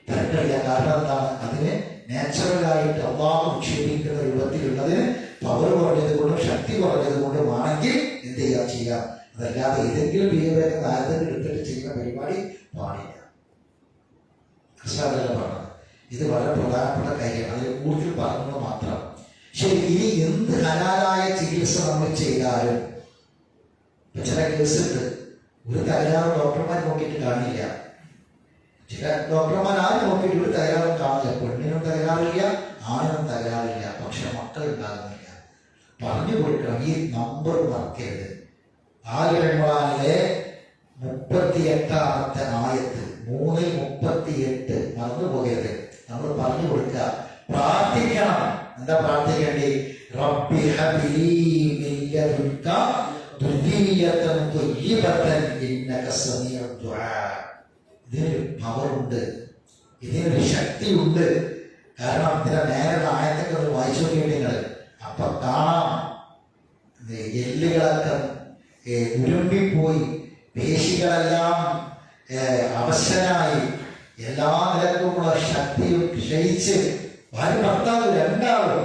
തരക്കില്ല. കാരണം എന്താണ്? അതിന് നാച്ചുറലായിട്ട് അള്ളാഹു നിക്ഷേപിക്കുന്ന രൂപത്തിലുള്ളതിന് പവർ കുറഞ്ഞത് കൊണ്ടും ശക്തി കുറഞ്ഞത് കൊണ്ടും ആണെങ്കിൽ എന്ത് ചെയ്യാം. അതല്ലാതെ ഏതെങ്കിലും ബീജം നാരദത്തിൽ എടുത്തിട്ട് ചെയ്യുന്ന പരിപാടി പാടില്ല. പറഞ്ഞത് ഇത് വളരെ പ്രധാനപ്പെട്ട കാര്യമാണ്. അതിൽ കൂടുതൽ പറഞ്ഞത് മാത്രം. ശരി, ഇനി എന്ത് ഹലാലായ ചികിത്സ നമ്മൾ ചെയ്താലും ചില കേസുണ്ട്, ഒരു തകരാറ് ഡോക്ടർമാർ നോക്കിയിട്ട് കാണില്ല. ചില ഡോക്ടർമാർ ആരും നോക്കിയിട്ട് ഒരു തകരാറും കാണില്ല. പെണ്ണിനും തകരാറില്ല, ആണിനും തകരാറില്ല, പക്ഷെ മക്കൾ ഉണ്ടാകുന്നില്ല. പറഞ്ഞു കൊടുക്കണം. ഈ നമ്പർ മറക്കരുത്. ആൽ ഇംറാനിലെ 38-ാമത്തെ ആയത്ത് 3:38 മറന്നു പോകരുത്. നമ്മൾ പറഞ്ഞു കൊടുക്കുക, പ്രാർത്ഥിക്കണം. എന്താ പ്രാർത്ഥിക്കേണ്ടി? റബ്ബി ഹബ്ലി മിൻ ലദുൻക ദുർരിയതൻ ത്വയ്യിബതൻ ഇന്നക സമീഉദ് ദുആ. ഇതിനൊരു പവറുണ്ട്, ഇതിനൊരു ശക്തിയുണ്ട്. കാരണം ഇതിന്റെ നേരെ ആയത്തൊക്കെ ഒന്ന് വായിച്ചു നോക്കിയിട്ട് നിങ്ങൾ അപ്പൊ കാണാം, എല്ലുകളൊക്കെ ഉരുമ്പിപ്പോയി, പേശികളെല്ലാം അവശനായി, എല്ലാ നിലക്കുമുള്ള ശക്തിയും ക്ഷയിച്ച് ഭാര്യ ഭർത്താവ് രണ്ടാളും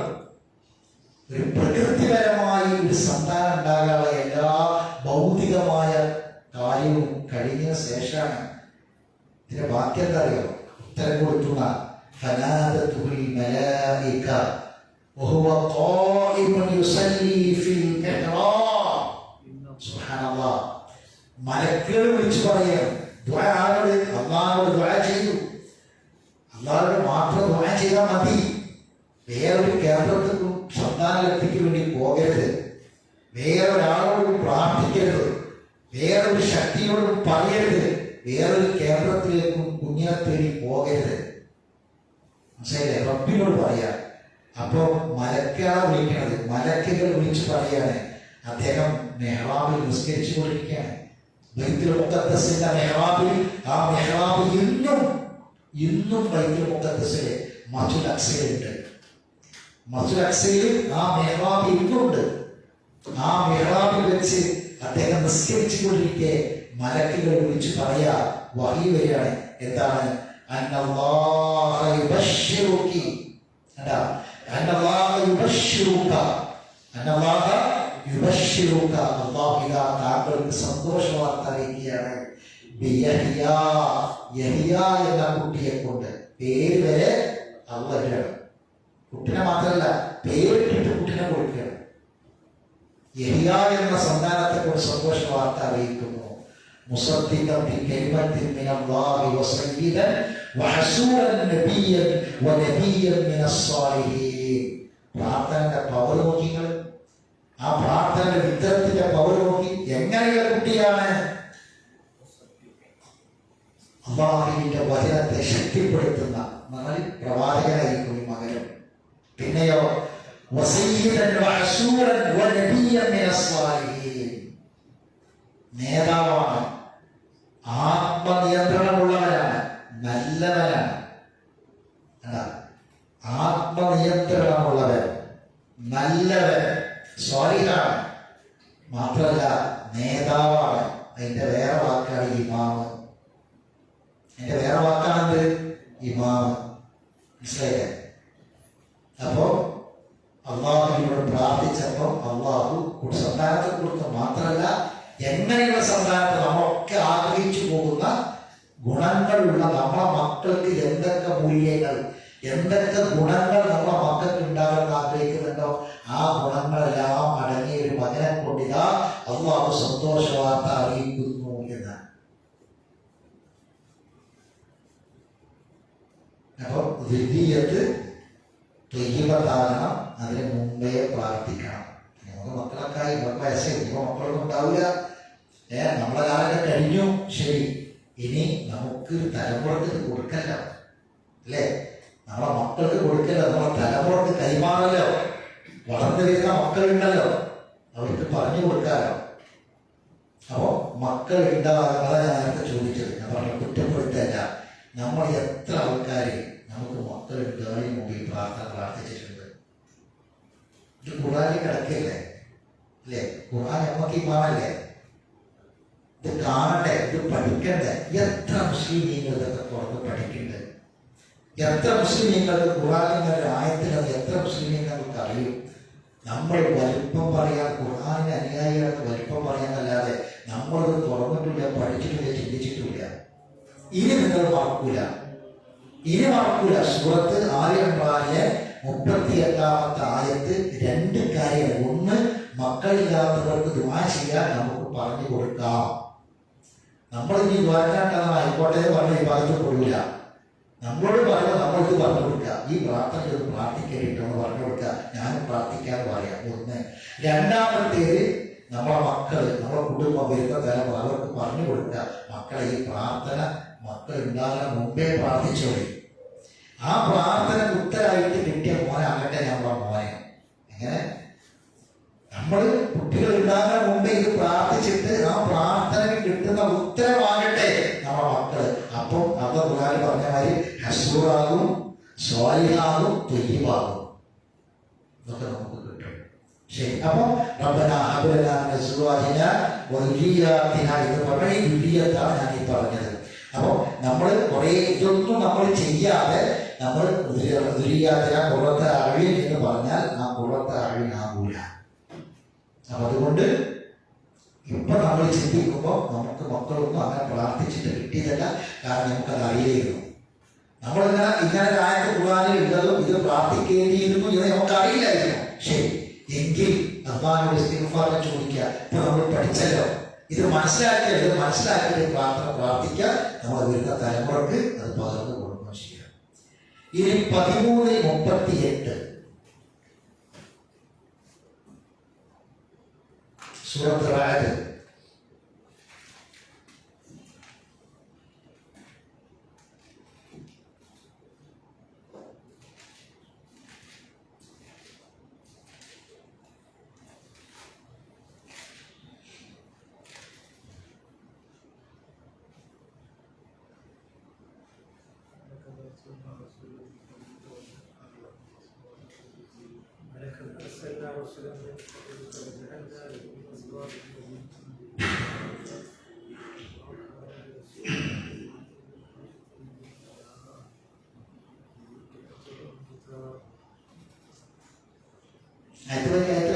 ഒരു പ്രകൃതിപരമായി ഒരു സന്താനം ഉണ്ടാകാനുള്ള എല്ലാ ഭൗതികമായ കാര്യവും കഴിഞ്ഞ ശേഷമാണ് ഇതിന്റെ ബാക്കി എന്താ അറിയോ? ഉത്തരം കൊടുത്തുള്ള ഫനാദതുൽ മലായിക വഹുവ ഖായിമുൻ യുസല്ലി ഫിൽ മിഹ്റാബ്. സുബ്ഹാനല്ലാഹ്. മലക്കുകൾ വിളിച്ചു പറയാം, ദുആ ആരോട്? അല്ലാഹുവോട് ദുആ ചെയ്തു. അല്ലാഹുവോട് മാത്രം ദുആ ചെയ്താൽ മതി. വേറൊരു കേന്ദ്രത്തിനും സന്താനലബ്ധിക്ക് വേണ്ടി പോകരുത്. വേറൊരാളോടും പ്രാർത്ഥിക്കരുത്. വേറൊരു ശക്തിയോടും പറയരുത്. വേറൊരു കേന്ദ്രത്തിലേക്കും കുഞ്ഞിനെ തേടി പോകരുത്. മനസ്സിലായില്ലേ? റബ്ബിനോട് പറയാ. അപ്പോ മലക്കാണ് വിളിക്കണത്. മലക്കുകൾ വിളിച്ചു പറയാണ്, അദ്ദേഹം മെഹ്റാബിൽ നിസ്കരിച്ചു കൊണ്ടിരിക്കുകയാണ്. ബൈത്തുൽ മുഖദ്ദസിന്റെ മെഹ്റാബിൽ, ആ മെഹ്റാബ് ഇന്നും ബൈത്തുൽ മുഖദ്ദസിലെ മസ്ജിദുൽ അക്സയിലുണ്ട്. മസ്ജിദുൽ അക്സയിൽ ആ മെഹ്റാബ് ഇന്നുണ്ട്. ആ മെഹ്റാബിൽ വെച്ച് അദ്ദേഹം നിസ്കരിച്ചു കൊണ്ടിരിക്കെ മലക്കുകൾ വിളിച്ചു പറയാ, വഹി വരികയാണ്. എന്താണ്? അന്നല്ലാഹ യുബശ്ശിറുകി, അന്നല്ലാഹ യുബശ്ശിറുക, അന്നല്ലാഹ യുബശ്ശിറുക, അല്ലാഹു ഇതാ താങ്കൾക്ക് സന്തോഷ വാർത്ത അറിയിക്കുകയാണ്. ബിയഹ്യാ, യഹ്യ എന്ന കുട്ടിയെ കൊണ്ട്. പേര് വരെ അള്ളാഹുവാണ്. കുട്ടിനെ മാത്രമല്ല, പേരിട്ടിട്ട് കുട്ടിനെ കൊടുക്കുകയാണ്. യഹ്യ എന്ന സന്താനത്തെ കൊണ്ട് സന്തോഷ വാർത്ത അറിയിക്കുന്നു. മുസദ്ദിഖൻ ബികലിമത്തിൻ മിനല്ലാഹി വസയ്യിദൻ വഹസൂറൻ നബിയ്യൻ വനബിയ്യൻ മിനസ്സാലിഹീൻ. പ്രാർത്ഥനയുടെ പവർ നോക്കി നിങ്ങൾ. ആ പ്രാർത്ഥനയുടെ വിത്തരത്തിന്റെ പവർ നോക്കി. എങ്ങനെയുള്ള കുട്ടിയാണ്? അല്ലാഹുവിന്റെ വചനത്തെ ശക്തിപ്പെടുത്തുന്ന പ്രവാചകനായിരിക്കും ഈ മകനും. പിന്നെയോ വസയ്യിദൻ വഹസൂറൻ വനബിയ്യൻ മിനസ്സാലിഹീൻ. നേതാവാണ്, ആത്മനിയന്ത്രണമുള്ളവനാണ്, നല്ലവനാണ്. ആത്മനിയന്ത്രണമുള്ളവൻ, നല്ലവൻ, സ്വാലിഹാണ്. മാത്രമല്ല നേതാവാണ്. അതിന്റെ വേറെ വാക്കാണ് ഇമാമ്. അതിന്റെ വേറെ വാക്കാണെന്ത്? ഇമാമ്. മനസ്സിലായില്ലേ? അപ്പോ അള്ളാഹുവിനോട് പ്രാർത്ഥിച്ചപ്പോ അള്ളാഹു സന്താനത്തെ കൊടുത്തു. മാത്രമല്ല എങ്ങനെയുള്ള സന്താനത്തെ നമ്മളൊക്കെ ആഗ്രഹിച്ചു പോകുന്ന ഗുണങ്ങളുള്ള നമ്മളെ മക്കൾക്ക് എന്തൊക്കെ മൂല്യങ്ങൾ, എന്തൊക്കെ ഗുണങ്ങൾ നമ്മളെ മക്കൾക്ക് ഉണ്ടാകാൻ ആഗ്രഹിക്കുന്നുണ്ടോ ആ ഗുണങ്ങളെല്ലാം അടങ്ങിയ ഒരു മകനെ കൊണ്ടിതാ അള്ളാഹു സന്തോഷ വാർത്ത അറിയിക്കുന്നു എന്നാണ്. അപ്പൊ വിദ്യത്ത് ത്വയ്യിബത്താകണം. അതിന് മുമ്പേ പ്രാർത്ഥിക്കണം. നമുക്ക് മക്കളൊക്കെ ഇവർക്ക് വയസ്സായി, ഇപ്പൊ മക്കളൊന്നും ഉണ്ടാവില്ല. നമ്മളെ കാലൊക്കെ കഴിഞ്ഞു. ശരി, ഇനി നമുക്ക് തലമുറക്ക് കൊടുക്കല്ലോ, അല്ലേ? നമ്മളെ മക്കൾക്ക് കൊടുക്കല്ലോ, നമ്മളെ തലമുറക്ക് കൈമാറല്ലോ. വളർന്നു വരുന്ന മക്കളുണ്ടല്ലോ, അവർക്ക് പറഞ്ഞു കൊടുക്കാലോ. അപ്പോ മക്കൾ ഉണ്ടാകാതെ ഞാൻ നേരത്തെ ചോദിച്ചത്, ഞാൻ പറഞ്ഞ കുറ്റപ്പെടുത്തല്ല. നമ്മൾ എത്ര ആൾക്കാര് നമുക്ക് മക്കൾ ഉണ്ടാകുന്നതിന് മുമ്പ് ഈ പ്രാർത്ഥിച്ചിട്ടുണ്ട്. ഇത് ഖുർആനിൽ കിടക്കല്ലേ, അല്ലേ? ഖുർആൻ നമുക്ക് ഇമാമല്ലേ? ഇത് കാണണ്ടേ, ഇത് പഠിക്കണ്ടേ? എത്ര മുസ്ലിമീങ്ങൾ ഇതൊക്കെ പുറത്ത് പഠിക്കണ്ടേ? എത്ര മുസ്ലിമീങ്ങൾക്ക് ഖുർആനിന്റെ ഒരു ആയത്തിലത് എത്ര മുസ്ലിമീങ്ങൾക്ക് അറിയും? നമ്മൾ വലിപ്പം പറയാൻ, ഖുർആനിന്റെ അനുയായികൾക്ക് വലിപ്പം പറയാനല്ലാതെ നമ്മളത് തുറന്നിട്ടില്ല, പഠിച്ചിട്ടില്ല, ചിന്തിച്ചിട്ടില്ല. ഇനി നിങ്ങൾ മറക്കൂല, ഇനി മറക്കൂല. സൂറത്ത് ആല ഇംറാനിലെ 38-ാമത്തെ ആയത്ത് രണ്ട് കാര്യങ്ങൾ. ഒന്ന്, മക്കളില്ലാത്തവർക്ക് ദുആ ചെയ്യാൻ നമുക്ക് പറഞ്ഞു കൊടുക്കാം. നമ്മൾ ഇനി ദ്വാരക്കാട്ടാണ് ആയിക്കോട്ടെ പറഞ്ഞ ഈ ഭാഗത്ത് കൊള്ളൂല. നമ്മളോട് പറയുമ്പോൾ നമ്മൾക്ക് പറഞ്ഞു കൊടുക്കുക, ഈ പ്രാർത്ഥന ഇത് പ്രാർത്ഥിക്കേണ്ടിട്ടെന്ന് പറഞ്ഞു കൊടുക്കുക. ഞാനും പ്രാർത്ഥിക്കാന്ന് പറയാം. ഒന്ന്. രണ്ടാമത്തേത്, നമ്മളെ മക്കൾ, നമ്മളെ കുടുംബം, വരുന്ന തലമുറ അവർക്ക് പറഞ്ഞു കൊടുക്കുക, മക്കളെ ഈ പ്രാർത്ഥന മക്കൾ ഉണ്ടാകാൻ മുമ്പേ പ്രാർത്ഥിച്ചോളി. ആ പ്രാർത്ഥന ഉത്തരായിട്ട് കിട്ടിയ മോനാകട്ടെ നമ്മളെ മോനെ. എങ്ങനെ? നമ്മൾ കുട്ടികൾ ഉണ്ടാകാൻ മുമ്പേ ഇത് പ്രാർത്ഥിച്ചിട്ട് ആ പ്രാർത്ഥനയ്ക്ക് കിട്ടുന്ന ഉത്തരവാകട്ടെ നമ്മളെ മക്കള്. അപ്പം അത് ഖുർആനിൽ പറഞ്ഞ മാതിരി ഹസ്ബൂറാകും, സ്വാലിഹാകും, ത്വയ്യിബാകും. ഇതൊക്കെ നമുക്ക് കിട്ടും. ശരി. അപ്പൊ റബ്ബനാ ഹബ് ലനാ മിൻ അസ്വാജിനാ വദുരിയാതിനാ എന്ന് പറഞ്ഞ ഈ ദുരിയത്താണ് ഞാൻ ഈ പറഞ്ഞത്. അപ്പൊ നമ്മൾ കുറെ ഇതൊന്നും നമ്മൾ ചെയ്യാതെ നമ്മൾ ദുരിയാതിനാ ഖുർറത്ത അഅ്യുൻ എന്ന് പറഞ്ഞാൽ ആ ഖുർറത്ത അഅ്യുൻ ആകൂല. അപ്പൊ അതുകൊണ്ട് ഇപ്പൊ നമ്മൾ ചിന്തിക്കുമ്പോൾ നമുക്ക് മക്കളൊന്നും അങ്ങനെ പ്രാർത്ഥിച്ചിട്ട് കിട്ടിയതല്ല. കാരണം നമുക്കത് അറിയില്ലായിരുന്നു. ഇങ്ങനെ ആയത്ത് ഖുർആനിൽ ഉള്ളതും ഇത് പ്രാർത്ഥിക്കേണ്ടിയിരുന്നു എന്ന് നമുക്ക് അറിയില്ലായിരുന്നു. ശരി, എങ്കിൽ അല്ലാഹുവിനോട് ഇസ്തിഗ്ഫാർ ചോദിക്കുക. ഇപ്പൊ നമ്മൾ പഠിച്ചല്ലോ, ഇത് മനസ്സിലാക്കിയിട്ട് പ്രാർത്ഥന പ്രാർത്ഥിക്കുക. നമ്മൾ വരുന്ന തലമുറക്ക് അത് പകർന്നു കൊടുക്കുകയും ചെയ്യാം. ഇനി 13:38 സൂറത്ത് റഅദ്.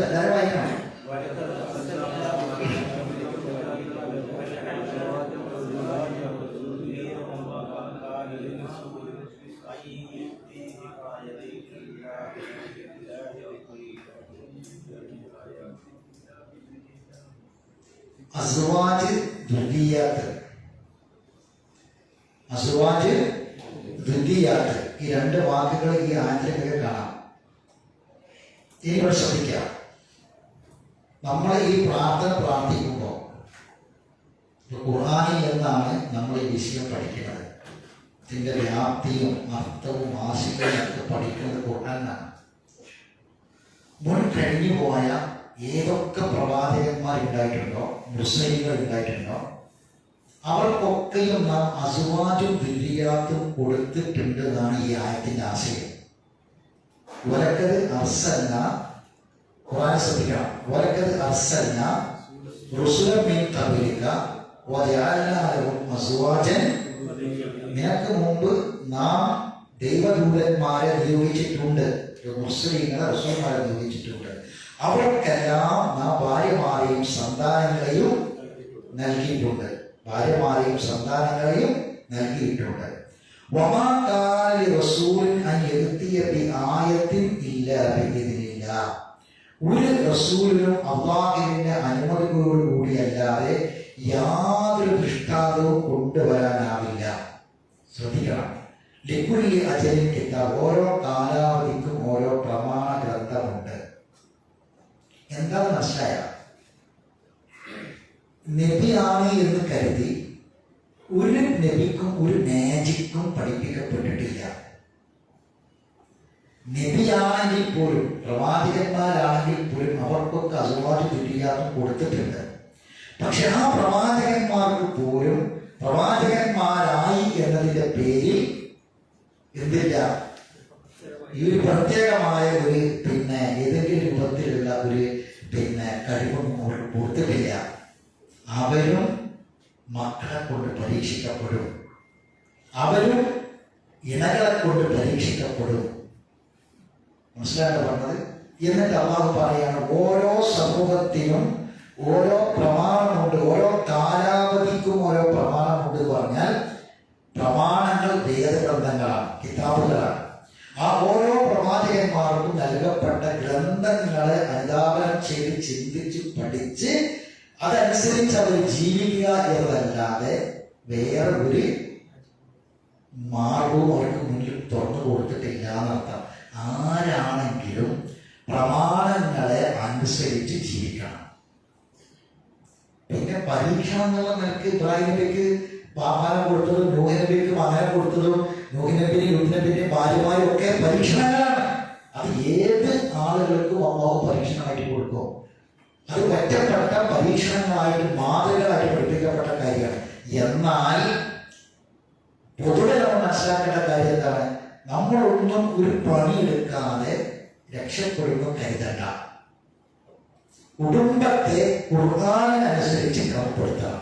എല്ലാവരും വായിക്കണം. അസ്വാജ് ദുർദിയാത്ത്, അസ്വാജ് ദുർദിയാത്ത്, ഈ രണ്ട് വാക്കുകൾ ഈ ആയത്തിലൊക്കെ കാണാം. ഇനി ഇവിടെ ശ്രദ്ധിക്കാം, നമ്മൾ ഈ പ്രാർത്ഥന പ്രാർത്ഥിക്കുമ്പോൾ ഖുർആനിൽ നിന്നാണ് നമ്മൾ ഈ വിഷയം പഠിക്കുന്നത്. ഇതിൻ്റെ വ്യാപ്തിയും അർത്ഥവും ആശയവും ഒക്കെ പഠിക്കുന്നത് ഖുർആനാണ്. മുൻ കഴിഞ്ഞു പോയ ഏതൊക്കെ പ്രവാചകന്മാരുണ്ടായിട്ടുണ്ടോ, മുസ്ലിങ്ങൾ ഉണ്ടായിട്ടുണ്ടോ, അവർക്കൊക്കെയും നാം അസ്വാജും ദുരിയാത്തും കൊടുത്തിട്ടുണ്ട് എന്നാണ് ഈ ആയത്തിന്റെ ആശയം. വലക്കത് അർസൽന, ഖുർആൻ ശ്രദ്ധിക്കണം, വലക്കത് അർസൽന റുസുലൻ മിൻ ഖബ്ലിക വജഅൽനാ ലഹും അസ്വാജൻ, നിനക്ക് മുമ്പ് നാം ദൈവദൂതന്മാരെ നിയോഗിച്ചിട്ടുണ്ട്, മുസ്ലിങ്ങളെ റസൂൽമാരെ നിയോഗിച്ചിട്ടുണ്ട്. അവർക്കെല്ലാം നാം ഭാര്യമാരെയും സന്താനങ്ങളെയും നൽകിയിട്ടുണ്ട്, ഭാര്യമാരെയും സന്താനങ്ങളെയും നൽകിയിട്ടുണ്ട്. വമാ കാന റസൂലിൻ അൻ യഅതിയ ബിആയത്തിൻ ഇല്ലാ ബിഇദ്നില്ലാഹ്, ഒരു റസൂലിനും അല്ലാഹുവിന്റെ അനുമതിയോടുകൂടി അല്ലാതെ യാതൊരു ദൃഷ്ടാന്തവും കൊണ്ടുവരാനാവില്ല. ശ്രദ്ധിക്കണം, ലിക്കുല്ലി അജലിൻ കിതാബ്, ഓരോ കാലാവധിക്കും ഓരോ പ്രമാണ ഗ്രന്ഥമുണ്ട്. എന്താണ് മനസ്സിലായ? നബിയാണ് എന്ന് കരുതി ഒരു നബിക്കും ഒരു മാജിക്കും പഠിപ്പിക്കപ്പെട്ടിട്ടില്ല. നബിയാണെങ്കിൽ പോലും പ്രവാചകന്മാരാണെങ്കിൽ പോലും അവർക്കൊക്കെ അസ്വാജ് ദുരിയാത്തും കൊടുത്തിട്ടുണ്ട്. പക്ഷെ ആ പ്രവാചകന്മാർക്ക് പോലും പ്രവാചകന്മാരായി എന്നതിന്റെ പേരിൽ എന്തില്ല, ഈ ഒരു പ്രത്യേകമായ ഒരു ഏതെങ്കിലും രൂപത്തിലുള്ള ഒരു കഴിവൊന്നും അവർക്ക് കൊടുത്തിട്ടില്ല. അവരും മക്കളെ കൊണ്ട് പരീക്ഷിക്കപ്പെടും, അവരും ഇണകളെ കൊണ്ട് പരീക്ഷിക്കപ്പെടും. മനസ്സിലായിട്ട് പറഞ്ഞത്. എന്നിട്ട് അല്ലാഹു പറയാണ്, ഓരോ സമൂഹത്തിനും ഓരോ പ്രമാണമുണ്ട്, ഓരോ കാലാവധിക്കും ഓരോ പ്രമാണമുണ്ട് എന്ന് പറഞ്ഞാൽ പ്രമാണങ്ങൾ വേദഗ്രന്ഥങ്ങളാണ്, കിതാബുകളാണ്. ആ ഓരോ പ്രവാചകന്മാർക്കും നൽകപ്പെട്ട ഗ്രന്ഥങ്ങളെ അനുധാവനം ചെയ്ത് ചിന്തിച്ച് പഠിച്ച് അതനുസരിച്ച് അവർ ജീവിക്കുക എന്നതല്ലാതെ വേറെ ഒരു മാർഗവും അവർക്ക് മുന്നിൽ തുറന്നു കൊടുത്തിട്ടില്ല എന്നർത്ഥം. ആരാണെങ്കിലും പ്രമാണങ്ങളെ അനുസരിച്ച് ജീവിക്കണം. പിന്നെ പരീക്ഷണം എന്നുള്ള നിലക്ക് ഇബ്രാഹിം നബിക്ക് ആഹാരം കൊടുത്തതും നൂഹ് നബിക്ക് മകനെ കൊടുത്തതും നൂഹ് നബിനെ യൂത്ത് നബിനെ ഭാര്യമാരും ഒക്കെ പരീക്ഷണങ്ങളാണ്. അത് ഏത് ആളുകൾക്കും അല്ലാഹു പരീക്ഷണമായിട്ട് കൊടുക്കും. അത് ഒറ്റപ്പെട്ട പരീക്ഷണങ്ങളായിട്ട് മാതൃകകളായിട്ട് പഠിപ്പിക്കപ്പെട്ട കാര്യമാണ്. എന്നാൽ പൊതുവെ നമ്മൾ മനസ്സിലാക്കേണ്ട കാര്യം എന്താണ്? നമ്മളൊന്നും ഒരു പണിയെടുക്കാതെ രക്ഷപ്പെടുന്നു കരുതണ്ട. കുടുംബത്തെ ഖുർആനിനനുസരിച്ച് ക്രമപ്പെടുത്തണം,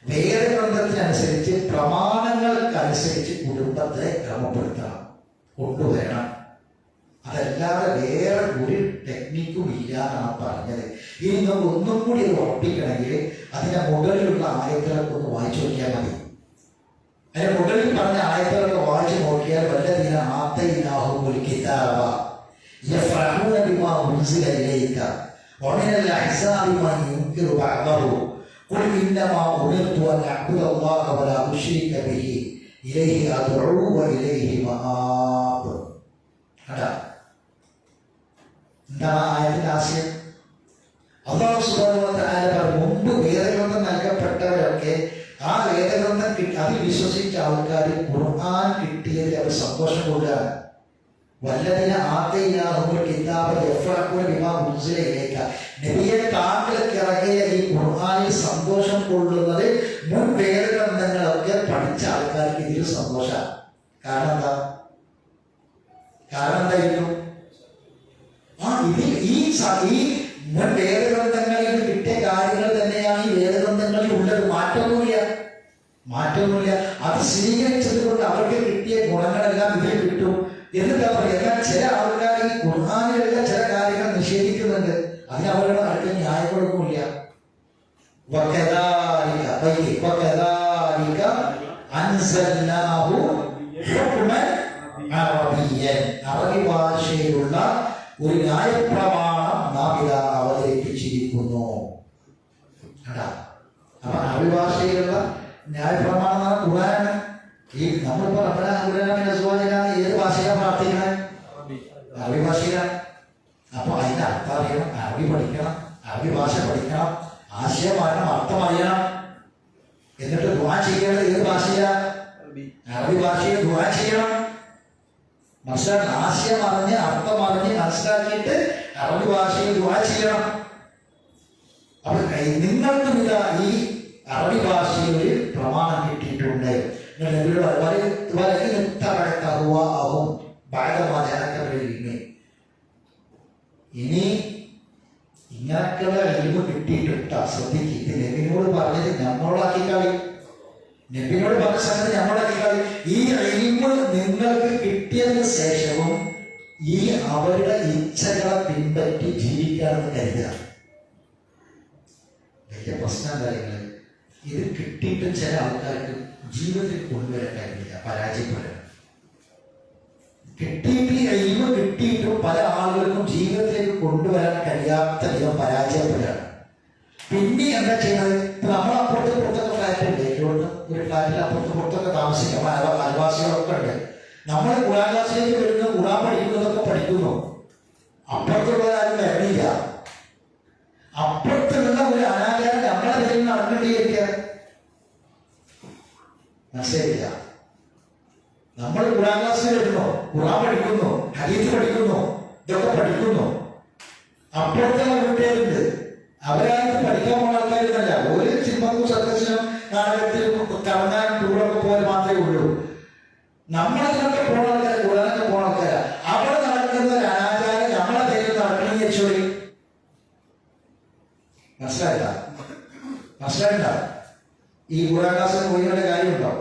വേദഗ്രന്ഥത്തിനനുസരിച്ച് പ്രമാണങ്ങൾക്കനുസരിച്ച് കുടുംബത്തെ ക്രമപ്പെടുത്തണം, കൊണ്ടുവരണം. അതല്ലാതെ വേറെ ഒരു ടെക്നിക്കും ഇല്ല എന്നാണ് പറഞ്ഞത്. ഇനി നമുക്ക് ഒന്നും കൂടി അത് ഉറപ്പിക്കണമെങ്കിൽ അതിന്റെ മുകളിലുള്ള ആയത്തുകളൊക്കെ ഒന്ന് വായിച്ചു നോക്കിയാൽ മതി. അതിന്റെ മുകളിൽ പറഞ്ഞ ആയത്തുകളൊക്കെ വായിച്ചു നോക്കിയാൽ വല്ലദീന ആതൈനാഹുമുൽ കിതാബ യഫ്റഹൂന ബിമാ ഉൻസില ഇലൈക വമിനൽ അഹ്സാബി മൻ യുൻകിറു ബഅദഹു ഖുൽ ഇന്നമാ ഉമിർതു അൻ അഅ്ബുദല്ലാഹ വലാ ഉശ്രിക ബിഹി ഇലൈഹി അദ്ഉ വ ഇലൈഹി മആബ്. അതാ എന്താണ് ആയത്തിന്റെ ആശയം? അല്ലാഹു സുബ്ഹാനഹു വ തആല മുമ്പ് വേദഗ്രന്ഥം നൽകപ്പെട്ടവരൊക്കെ ആ വേദഗ്രന്ഥം അതിൽ വിശ്വസിച്ച ആൾക്കാർ ഖുർആൻ കിട്ടിയതിൽ അവർ സന്തോഷം കൊള്ളുകയാണ്. വല്ലദീന ആതൈനാഹുമുൽ കിതാബ യഫ്റഹൂന ബിമാ ഉൻസില ഇലൈക, നബിയെ താങ്കൾക്ക് ഇറങ്ങിയ ഈ ഖുർആനിൽ സന്തോഷം കൊള്ളുന്നത് മുൻ വേദഗ്രന്ഥങ്ങളൊക്കെ പഠിച്ച ആൾക്കാർക്ക് ഇതിൽ സന്തോഷമാണ്. കാരണം എന്താ? കാരണം എന്തായിരിക്കും? ഇതിൽ ഈ ഈ മുൻ വേദഗ്രന്ഥങ്ങളിൽ കിട്ടിയ കാര്യങ്ങൾ തന്നെയാണ് ഈ വേദഗ്രന്ഥങ്ങളിൽ ഉള്ളത്. മാറ്റമൊന്നുമില്ല. അത് സ്വീകരിച്ചത് കൊണ്ട് അവർക്ക് കിട്ടിയ ഗുണങ്ങളെല്ലാം ഇതിൽ കിട്ടും എന്നിട്ടാ പറയുക. എന്നാൽ ചില ആൾക്കാർ ഈ ഖുർആനിലുള്ള ചില കാര്യങ്ങൾ നിഷേധിക്കുന്നുണ്ട്. അതിന് അവരുടെ അടുത്ത ന്യായങ്ങളൊന്നുമില്ല. അറബി ഭാഷയിലുള്ള ഒരു ന്യായപ്രമാണം നാം ഇതാ അവതരിപ്പിച്ചിരിക്കുന്നു. അപ്പൊ അറബി ഭാഷയിലുള്ള ന്യായപ്രമാണം ഖുർആനാണ്. ഈ നമ്മളിപ്പോ ഏത് ഭാഷയിലാണ് പ്രാർത്ഥിക്കുന്നത്? അറബി ഭാഷയിലാണ്. അപ്പൊ അതിന്റെ അർത്ഥം അറിയണം, അറബി പഠിക്കണം, അറബി ഭാഷ പഠിക്കണം, ആശയം അറിയണം, അർത്ഥം അറിയണം. എന്നിട്ട് ദുആ ചെയ്യേണ്ടത് ഏത് ഭാഷയിലാ? അറബി ഭാഷയിൽ ദുആ ചെയ്യണം. മനസ്സിലാക്കണം. ആശയം അറിഞ്ഞ് അർത്ഥം അറിഞ്ഞ് മനസ്സിലാക്കിയിട്ട് അറബി ഭാഷയിൽ ദുആ ചെയ്യണം. അപ്പൊ നിങ്ങൾക്കും ഇതാ ഈ അറബി ഭാഷയിൽ ഒരു പ്രമാണം കിട്ടിയിട്ടുണ്ട്. ഇനി ഇങ്ങനൊക്കെയുള്ള എലിമ കിട്ടിയിട്ടുണ്ട്. ശ്രദ്ധിക്കുക. ഇത് നബിനോട് പറഞ്ഞത് നമ്മളാക്കി കളി. നബിനോട് പറഞ്ഞ സമയത്ത് നമ്മളാക്കി കളി. ഈ എലിമ നിങ്ങൾക്ക് കിട്ടിയതിന് ശേഷവും ഈ അവരുടെ ഇച്ഛകളെ പിൻപറ്റി ജീവിക്കാമെന്ന് കരുതുക. വലിയ പ്രശ്നം കാര്യങ്ങൾ ഇത് കിട്ടിയിട്ട് ചില ആൾക്കാർക്ക് ജീവിതത്തിൽ കൊണ്ടുവരാൻ കഴിയില്ല, പരാജയപ്പെടാൻ. കിട്ടിയിട്ടും പല ആളുകൾക്കും ജീവിതത്തിലേക്ക് കൊണ്ടുവരാൻ കഴിയാത്ത വിധം പരാജയപ്പെടുകയാണ്. പിന്നെ എന്താ ചെയ്യുന്നത്? നമ്മൾ അപ്പുറത്തൊക്കെ ഫ്ലാറ്റ് ഉണ്ട്. ഒരു ഫ്ലാറ്റിൽ അപ്പുറത്തൊക്കെ താമസിക്കാം. അയൽവാസികളൊക്കെ ഉണ്ട്. നമ്മൾ ഖുർആൻ ക്ലാസ്സിലേക്ക് വരുന്ന ഖുർആൻ പഠിക്കുന്നതൊക്കെ പഠിക്കുന്നു. അപ്പുറത്തുള്ളവരാരും വരണില്ല. അപ്പുറത്തുള്ള ഒരു അനാചാരം നമ്മളെ പേരിൽ നടക്കേണ്ടിയിരിക്കുക. മനസ്സിലായില്ല? നമ്മൾ ഖുർആൻ ക്ലാസ്സിൽ വരുന്നു, ഖുർആൻ പഠിക്കുന്നു, ഹദീസ് പഠിക്കുന്നു, ഇതൊക്കെ പഠിക്കുന്നു. അപ്പുറത്തുള്ള വീട്ടുകാരുണ്ട്. അവരാരും പഠിക്കാൻ പോകുന്ന ആൾക്കാരുന്നല്ല. ഒരു സിനിമക്കും സദസ്സിനും നാടകത്തിലും കറങ്ങാൻ ടൂറൊക്കെ പോലെ മാത്രമേ ഉള്ളൂ. നമ്മളതിനൊക്കെ പോണ ആൾക്കാർ, ഖുർആനൊക്കെ പോണ ആൾക്കാരാ. അവിടെ നടക്കുന്ന ഒരു അനാചാരം നമ്മളെ പേരിൽ നടക്കണമെന്ന് വെച്ചോളി. മനസ്സിലായില്ല? ഈ ഖുർആൻ ക്ലാസ്സിന് പോയതിന്റെ കാര്യമുണ്ടോ?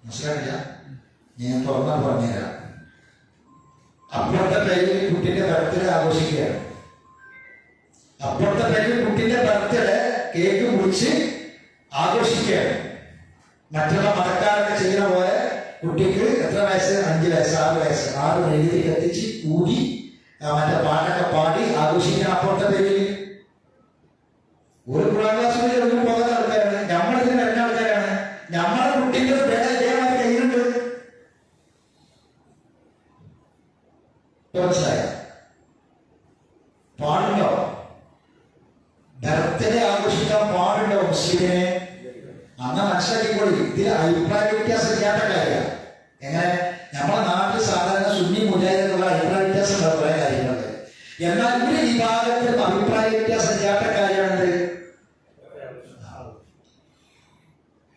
മനസ്സിലായില്ല? ഞാൻ തുറന്നാ പറഞ്ഞുതരാം. അപ്പുറത്തെ പേരിൽ കുട്ടിന്റെ ബർത്ത്ഡേ ആഘോഷിക്കുകയാണ്. അപ്പുറത്തെ പേരിൽ കുട്ടിന്റെ ബർത്ത്ഡേ കേക്ക് മുറിച്ച് ആഘോഷിക്കുകയാണ്. മറ്റുള്ള മതക്കാരൊക്കെ ചെയ്യുന്ന പോലെ കുട്ടിക്ക് എത്ര വയസ്സ്? 5 വയസ്സ്, 6 വയസ്സ്. 6 മെഴുകുതിരി കത്തിച്ച് ഊതി മറ്റേ പാട്ടൊക്കെ പാടി ആഘോഷിക്കണം. അപ്പുറത്തെ പേരിൽ ഒരു ഖുർആൻ ക്ലാസ്സിൽ ഒന്നും പോകാത്ത ആൾക്കാരാണ്. നമ്മളിതിന് വരുന്ന ആൾക്കാരാണ്. നമ്മളെ കുട്ടിന്റെ പേര് ഇതേമാതിരി കയ്യിലുണ്ട്. മനസ്സിലായ? പാടുണ്ടോ? ബർത്ത്ഡേ ആഘോഷിക്കാൻ പാടുണ്ടോ മുസ്ലിമിനെ? അങ്ങനെ മനസ്സിലാക്കിക്കോളി. ഇതിൽ അഭിപ്രായ വ്യത്യാസം ഇല്ലാത്ത കാര്യമാണ്. എങ്ങനെ? നമ്മുടെ നാട്ടിൽ സാധാരണ സുന്നി മുജാഹിദിനുള്ള അഭിപ്രായ വ്യത്യാസം ഉണ്ടാവും കുറെ കാര്യങ്ങളുണ്ട്. എന്നാൽ ഒരു വിഭാഗത്തിലും അഭിപ്രായ വ്യത്യാസം ഇല്ലാത്ത കാര്യമാണെന്ത്?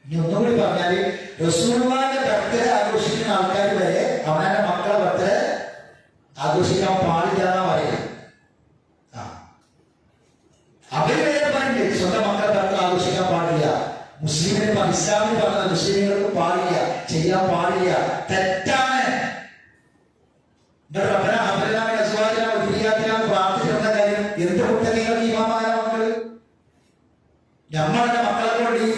ഇനി ഒന്നുകൂടി പറഞ്ഞാല് റസൂലുള്ളാഹിന്റെ ബർത്ത്ഡേ ആഘോഷിക്കുന്ന ആൾക്കാർ വരെ അവനവന്റെ മക്കളെ ബർത്ത്ഡേ ആഘോഷിക്കാൻ പാടില്ല എന്നാ പറയുന്നത്. അവര് വരെ പറയുന്നത് സ്വന്തം മക്കളെ ബർത്ത്ഡേ ആഘോഷിക്കാൻ പാടില്ല. മുസ്ലിമിനെ ഇസ്ലാമിന് പറഞ്ഞത് മുസ്ലിമുകൾക്ക് പാടില്ല, ചെയ്യാൻ പാടില്ല, തെറ്റാണ്. പ്രാർത്ഥിക്കുന്ന കാര്യം എന്ത് കുട്ടങ്ങൾ ഇമാമായ മക്കള് നമ്മളുടെ മക്കളെ കൊണ്ട് ഈ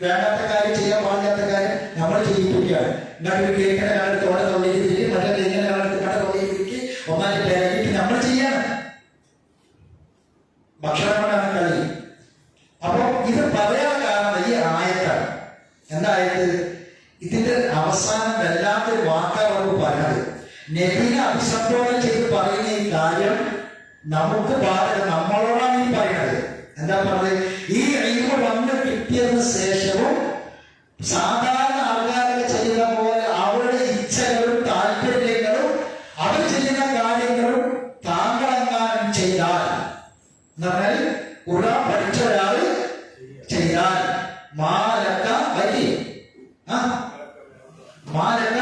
വേണ്ടാത്ത കാര്യം ചെയ്യാൻ പാടില്ലാത്ത കാര്യം നമ്മൾ ചെയ്യിപ്പിക്കുകയാണ്. എന്നിട്ട് കേൾക്കുന്ന കാലത്ത് തോടെ തൊള്ളിയിരിക്കും, മറ്റേ കേൾക്കുന്ന കാലത്ത് കട തൊള്ളിയിരിക്കും, ഒന്നാമത്തെ പേരായിട്ട് നമ്മൾ ചെയ്യാണ്. ഭക്ഷണം കൊണ്ടാണ് കളി. അപ്പൊ ഇത് പറയാൻ കാരണം ഈ ആയത്താണ്. എന്തായത്? ഇതിന്റെ അവസാനം വല്ലാത്തൊരു വാക്കാണ് അവർക്ക് പറഞ്ഞത്. നബിനെ അഭിസംബോധന ചെയ്ത് പറയുന്ന ഈ കാര്യം നമുക്ക് നമ്മളോടാണ് ഈ പറയുന്നത്. എന്താ പറഞ്ഞത്? ഈ ഇൽമ് വന്ന് കിട്ടിയതിന് ശേഷവും സാധാരണ ആൾക്കാരൊക്കെ ചെയ്യുന്ന പോലെ അവരുടെ ഇച്ഛകളും താല്പര്യങ്ങളും അവർ ചെയ്യുന്ന കാര്യങ്ങളും താങ്കളെങ്ങാനും ചെയ്താൽ, എന്ന് പറഞ്ഞാൽ ഖുർആൻ പഠിച്ച ഒരാൾ ചെയ്താൽ മാലക്ക വലി മാലക്ക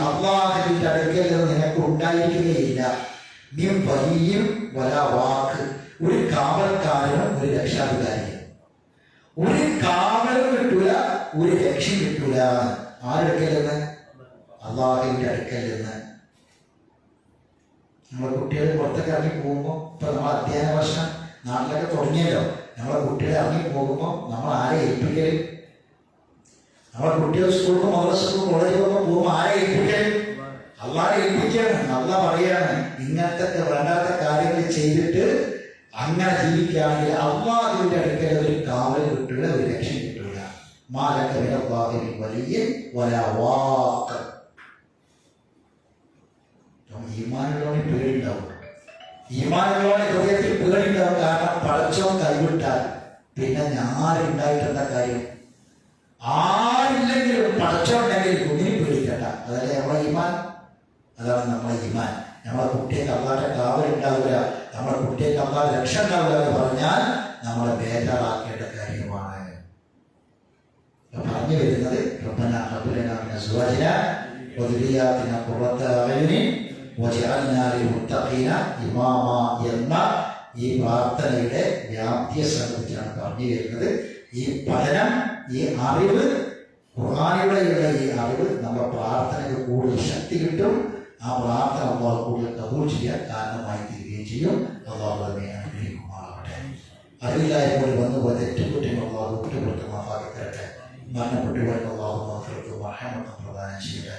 അള്ളാഹുവിന്റെ അടുക്കൽ നിന്ന് നിനക്ക് ഉണ്ടായിരിക്കുകയില്ല നീ വലിയ വല വാക്ക്, ഒരു കാവൽക്കാരനും ഒരു രക്ഷാധികാരിയും. ഒരു കാവലും കിട്ടൂല, ഒരു രക്ഷയും കിട്ടൂല. ആരടുക്കൽ നിന്ന്? അള്ളാഹുവിന്റെ അടുക്കൽ നിന്ന്. നമ്മളെ കുട്ടികൾ പുറത്തൊക്കെ ഇറങ്ങി പോകുമ്പോൾ, ഇപ്പൊ നമ്മൾ അധ്യയന വർഷം നാട്ടിലൊക്കെ തുടങ്ങിയല്ലോ, നമ്മളെ കുട്ടികളെ ഇറങ്ങി പോകുമ്പോൾ നമ്മൾ ആരെ ഏൽപ്പിക്കൽ? നമ്മളെ കുട്ടികൾ സ്കൂളിൽ മദ്രസക്കും കോളേജിലൊക്കെ പോകുമ്പോൾ ആരെ ഏൽപ്പിക്കൽ? അള്ളാഹെ ഏൽപ്പിക്കാണ്. അള്ളാഹ് പറയാണ്, ഇങ്ങനത്തെ വേണ്ടാത്ത കാര്യങ്ങൾ ചെയ്തിട്ട് അങ്ങനെ ജീവിക്കുകയാണെങ്കിൽ അള്ളാഹുവിന്റെ അടുക്കൽ ഒരു കാവൽ കിട്ടൂല, ഒരു രക്ഷ കിട്ടൂല. മാലക മിനല്ലാഹി വലിയ വലാ വാഖ്. ഈമാനുള്ളവന് പേടിയുണ്ടാവും. ഈമാനുള്ളവന്റെ ഹൃദയത്തിൽ പേടിയുണ്ടാവും. കാരണം പടച്ചോൻ കൈവിട്ടാൽ പിന്നെ ആരുണ്ടായിട്ടെന്താ കാര്യം? ആരില്ലെങ്കിലും പടച്ചോണ്ടെങ്കിൽ ഒന്നിനും പേടിക്കണ്ട. അതല്ലേ നമ്മളെ ഈമാൻ. അതാണ് നമ്മളെ ഈമാൻ. നമ്മളെ കുട്ടിയൊക്കെ അള്ളാന്റെ കാവലുണ്ടാവില്ല, നമ്മളെ കുട്ടിയൊക്കെ അള്ളാഹ് രക്ഷ ഉണ്ടാവില്ല എന്ന് പറഞ്ഞാൽ നമ്മളെ ബേജാറാക്കേണ്ട കാര്യമാണ്. പറഞ്ഞു വരുന്നത് റബ്ബനാ ഹബ് ലനാ മിൻ അസ്വാജിനാ വദുരിയാതിനാ ഖുറത അഅ്യുനിൻ വജഅൽനാ ലിൽമുത്തഖീന ഇമാമാ എന്ന ഈ പ്രാർത്ഥനയുടെ വ്യാപ്തിയെ സംബന്ധിച്ചാണ് പറഞ്ഞു വരുന്നത്. ഈ പഠനം, ഈ അറിവ്, ഖുർആനിലൂടെയുള്ള ഈ അറിവ് നമ്മുടെ പ്രാർത്ഥനയ്ക്ക് കൂടുതൽ ശക്തി കിട്ടും. ആ പ്രാർത്ഥന അള്ളാഹു കൂടുതൽ കബൂൽ ചെയ്യാൻ കാരണമായി തീരുകയും ചെയ്യും. അള്ളാഹു അതിനെ അനുഗ്രഹിക്കുമാറാവട്ടെ. അറിവില്ലായ്മ വന്നുപോലെ തെറ്റുകുറ്റങ്ങൾ അള്ളാഹു കുറ്റപ്പെടുത്തി മാഫാക്കി തരട്ടെ. മരണപ്പെട്ടുപോയിട്ട് അള്ളാഹു മാഫിറത്ത് മഹമത്തും പ്രദാനം ചെയ്യട്ടെ.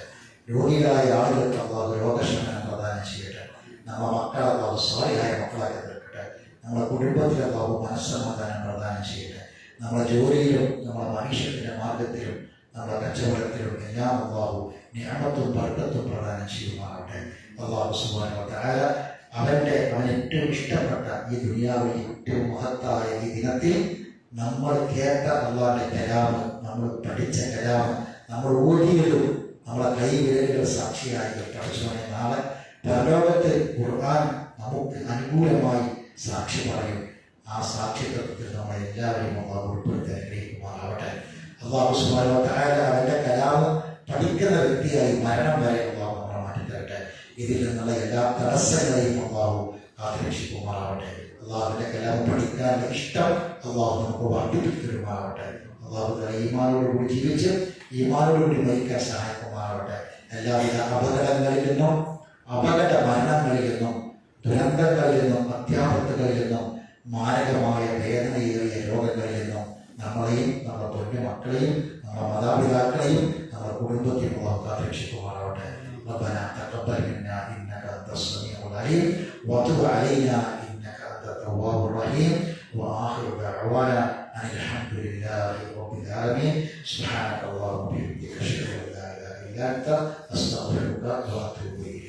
രോഗികളായ ആളുകൾക്ക് അള്ളാഹു രോഗശമനം പ്രദാനം ചെയ്യട്ടെ. നമ്മുടെ മക്കളെ അള്ളാഹു സ്വാലിഹായ മക്കളാക്കി തീർക്കട്ടെ. നമ്മുടെ കുടുംബത്തിൽ അള്ളാഹു മനസ്സമാധാനം പ്രദാനം ചെയ്യട്ടെ. നമ്മുടെ ജോലിയിലും നമ്മുടെ മനുഷ്യത്തിന്റെ മാർഗത്തിലും നമ്മുടെ കച്ചവടത്തിലും എല്ലാം അള്ളാഹു നിഅമത്തും ബർക്കത്തും പ്രദാനം ചെയ്യുമാറാവട്ടെ. അള്ളാഹു സുബ്ഹാനഹു വ തആല അവന് ഏറ്റവും ഇഷ്ടപ്പെട്ട ഈ ദുനിയാവിലെ ഏറ്റവും മഹത്തായ ഈ ദിനത്തിൽ നമ്മൾ കേട്ട അള്ളാഹുവിന്റെ കലാമ്, നമ്മൾ പഠിച്ച കലാമ്, നമ്മൾ ഓതിയതും നമ്മളെ കൈവിരലുകൾ സാക്ഷിയായി പഠിച്ചവനെ നാളെ പരലോകത്ത് ഖുർആൻ നമുക്ക് അനുകൂലമായി സാക്ഷി പറയും. ആ സാക്ഷിത്വത്തിൽ നമ്മളെ എല്ലാവരെയും അള്ളാഹു ഉൾപ്പെടുത്തി അനുഗ്രഹിക്കുമാറാവട്ടെ. അള്ളാഹു സുബ്ഹാനഹു വ തആല അവന്റെ കലാമ് പഠിക്കുന്ന വ്യക്തിയായി മരണം വരെ അള്ളാഹു നമ്മളെ മാറ്റിത്തരട്ടെ. ഇതിൽ നിന്നുള്ള എല്ലാ തടസ്സങ്ങളെയും അള്ളാഹു കാത്തുരക്ഷിക്കുമാറാവട്ടെ. അള്ളാഹുവിന്റെ കലാമ് പഠിക്കാനുള്ള ഇഷ്ടം അള്ളാഹു നമുക്ക് വർദ്ധിപ്പിക്കുമാറാവട്ടെ. അള്ളാഹു ഈമാനോടുകൂടി ജീവിച്ച് ഈമാനോടുകൂടി മരിക്കാൻ സഹായിക്കുമാറാവട്ടെ. എല്ലാവിധ അപകടങ്ങളിൽ നിന്നും, അപകട മരണങ്ങളിൽ നിന്നും, ദുരന്തങ്ങളിൽ നിന്നും, അത്യാപത്തുകളിൽ നിന്നും, മാരകമായ വേദനയേറിയ രോഗങ്ങളിൽ നിന്നും നമ്മളെയും നമ്മുടെ പൊന്നു മക്കളെയും നമ്മുടെ മാതാപിതാക്കളെയും നമ്മുടെ കുടുംബത്തെയും അള്ളാഹു കാത്തുരക്ഷിക്കുമാറാവട്ടെ. ربنا تقبل منا انك انت السميع العليم وتب علينا انك انت التواب الرحيم واخر دعوانا ان الحمد لله رب العالمين. سبحانك اللهم وبحمدك اشهد ان لا اله الا انت استغفرك واتوب اليك.